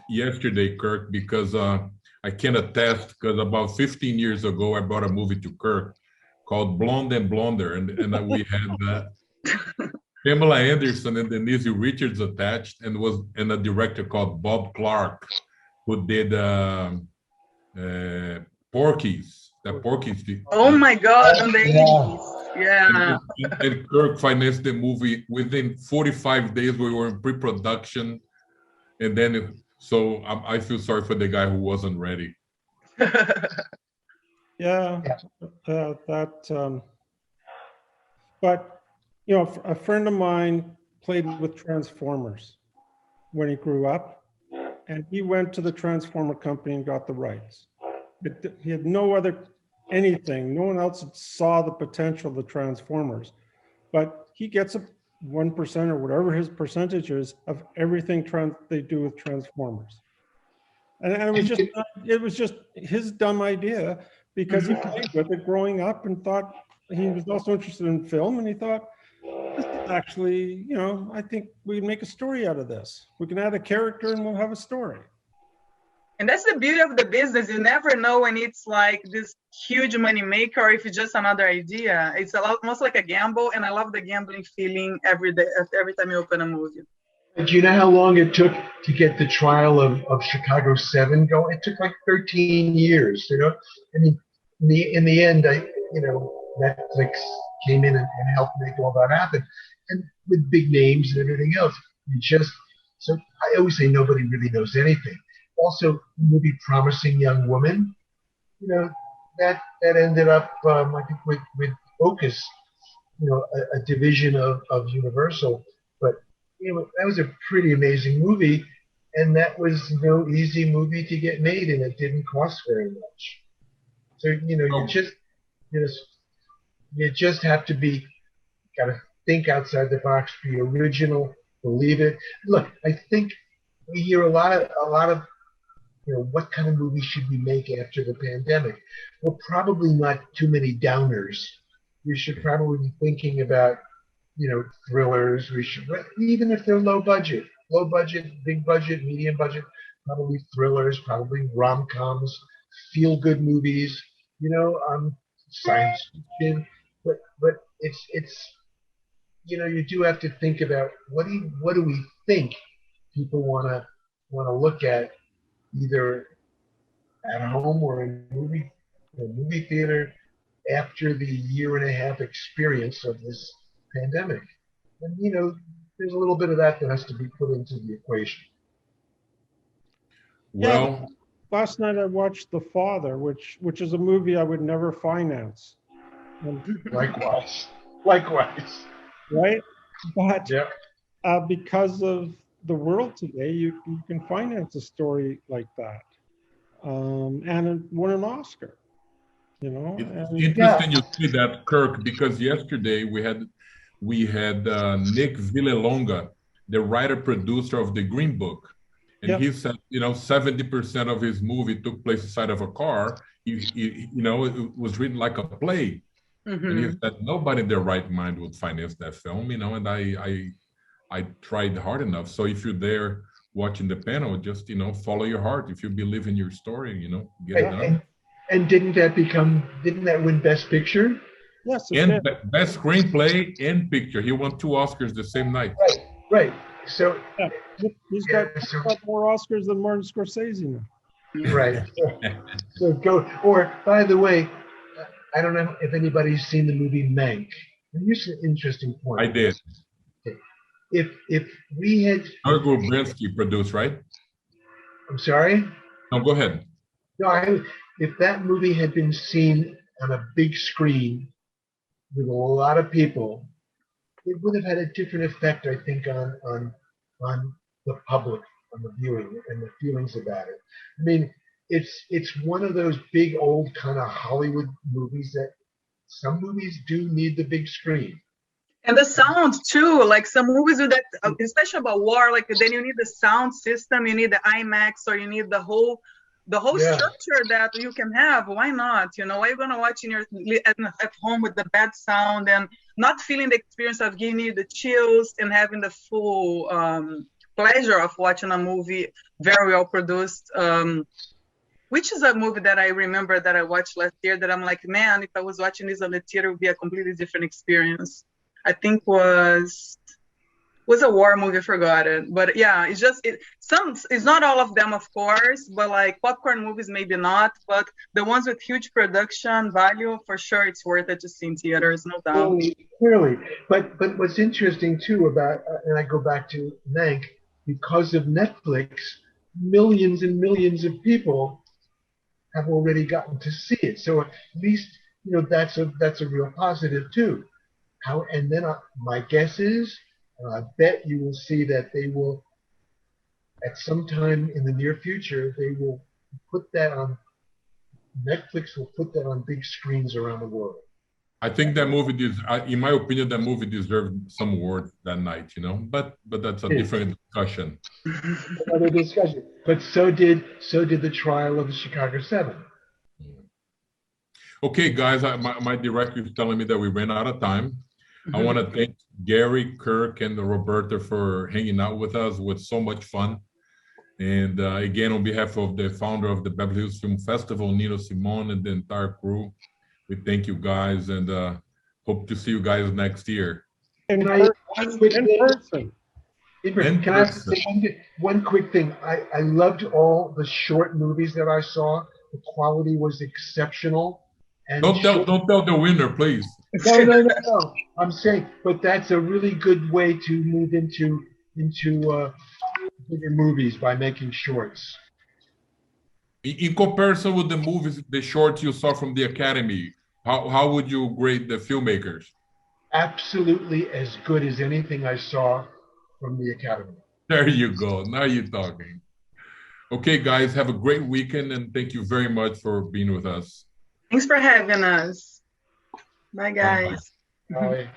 yesterday, Kirk, because I can attest, because about 15 years ago, I brought a movie to Kirk called Blonde and Blonder, and we had Pamela Anderson and Denise Richards attached, and a director called Bob Clark, who did Porky's. Oh my God, on the 80s. Yeah. And Kirk financed the movie within 45 days. We were in pre-production, and then so I feel sorry for the guy who wasn't ready. Yeah, but you know, a friend of mine played with Transformers when he grew up, and he went to the Transformer company and got the rights. He had no other anything. No one else saw the potential of the Transformers, but he gets 1% or whatever his percentage is of everything they do with Transformers. And it was just his dumb idea, because he played with it growing up and thought, he was also interested in film, and he thought, this is actually, you know, I think we can make a story out of this. We can add a character and we'll have a story. And that's the beauty of the business. You never know when it's like this huge money maker or if it's just another idea. It's almost like a gamble, and I love the gambling feeling every time you open a movie. Do you know how long it took to get the trial of Chicago 7 going? It took like 13 years, you know? I mean, in the end, Netflix came in and helped make all that happen. And with big names and everything else, so I always say nobody really knows anything. Also, the movie Promising Young Woman, you know, that ended up, I think, with Focus, you know, a division of Universal. But, you know, that was a pretty amazing movie, and that was no easy movie to get made, and it didn't cost very much. So, you know, you just have to gotta think outside the box, be original, believe it. Look, I think we hear a lot of, you know, what kind of movie should we make after the pandemic? Well, probably not too many downers. we should probably be thinking about, thrillers. We should, even if they're low budget, big budget, medium budget, probably thrillers, probably rom-coms, feel-good movies, science fiction. But it's you do have to think about what do we think people want to look at, either at home or in a movie theater, after the 1.5 year experience of this pandemic. And there's a little bit of that has to be put into the equation. Well, last night I watched The Father, which is a movie I would never finance. Likewise. Right? But Yeah. because of the world today, you can finance a story like that. And it won an Oscar. It's interesting you say that, Kirk, because yesterday we had Nick Villelonga, the writer-producer of The Green Book. And he said, 70% of his movie took place inside of a car. It was written like a play. Mm-hmm. And he said nobody in their right mind would finance that film, and I tried hard enough. So if you're there watching the panel, just, follow your heart. If you believe in your story, get it done. And didn't that win Best Picture? Yes. And Best Screenplay and Picture. He won 2 Oscars the same night. Right. So he's got more Oscars than Martin Scorsese now. Right. So go. Or, by the way, I don't know if anybody's seen the movie Mank. And here's an interesting point. I did. Okay. If we had Argo Bransky produced, right? I'm sorry? No, go ahead. No, if that movie had been seen on a big screen with a lot of people, it would have had a different effect, I think, on the public, on the viewing and the feelings about it. I mean, it's one of those big old kind of Hollywood movies that some movies do need the big screen. And the sound too, like some movies with that, especially about war, like then you need the sound system, you need the IMAX, or you need the whole structure that you can have. Why not? Why are you gonna watch at home with the bad sound and not feeling the experience of giving you the chills and having the full pleasure of watching a movie very well produced, which is a movie that I remember that I watched last year that I'm like, man, if I was watching this on the theater, it would be a completely different experience. I think was a war movie, I forgot it. But yeah, it's not all of them, of course, but like popcorn movies, maybe not, but the ones with huge production value, for sure, it's worth it to see in theaters, no doubt. Clearly. But what's interesting too about, and I go back to Mank, because of Netflix, millions and millions of people have already gotten to see it. So at least, that's a real positive too. And then my guess is, and I bet you will see that they will, at some time in the near future, they will put that on, Netflix will put that on big screens around the world. I think that movie, in my opinion, that movie deserved some award that night, but that's a different discussion. Another discussion. But so did the trial of the Chicago 7. Okay, guys, my director is telling me that we ran out of time. I want to thank Gary, Kirk, and Roberta for hanging out with us. It was so much fun. And again, on behalf of the founder of the Beverly Hills Film Festival, Nino Simone, and the entire crew, we thank you guys and hope to see you guys next year. In person. Can I say one quick thing? I loved all the short movies that I saw. The quality was exceptional. And don't tell the winner, please. No. I'm saying, but that's a really good way to move into bigger movies by making shorts. In comparison with the movies, the shorts you saw from the Academy, how would you grade the Filmmakers? Absolutely as good as anything I saw from the Academy. There you go. Now you're talking. Okay, guys, have a great weekend, and thank you very much for being with us. Thanks for having us. Bye, guys. Bye.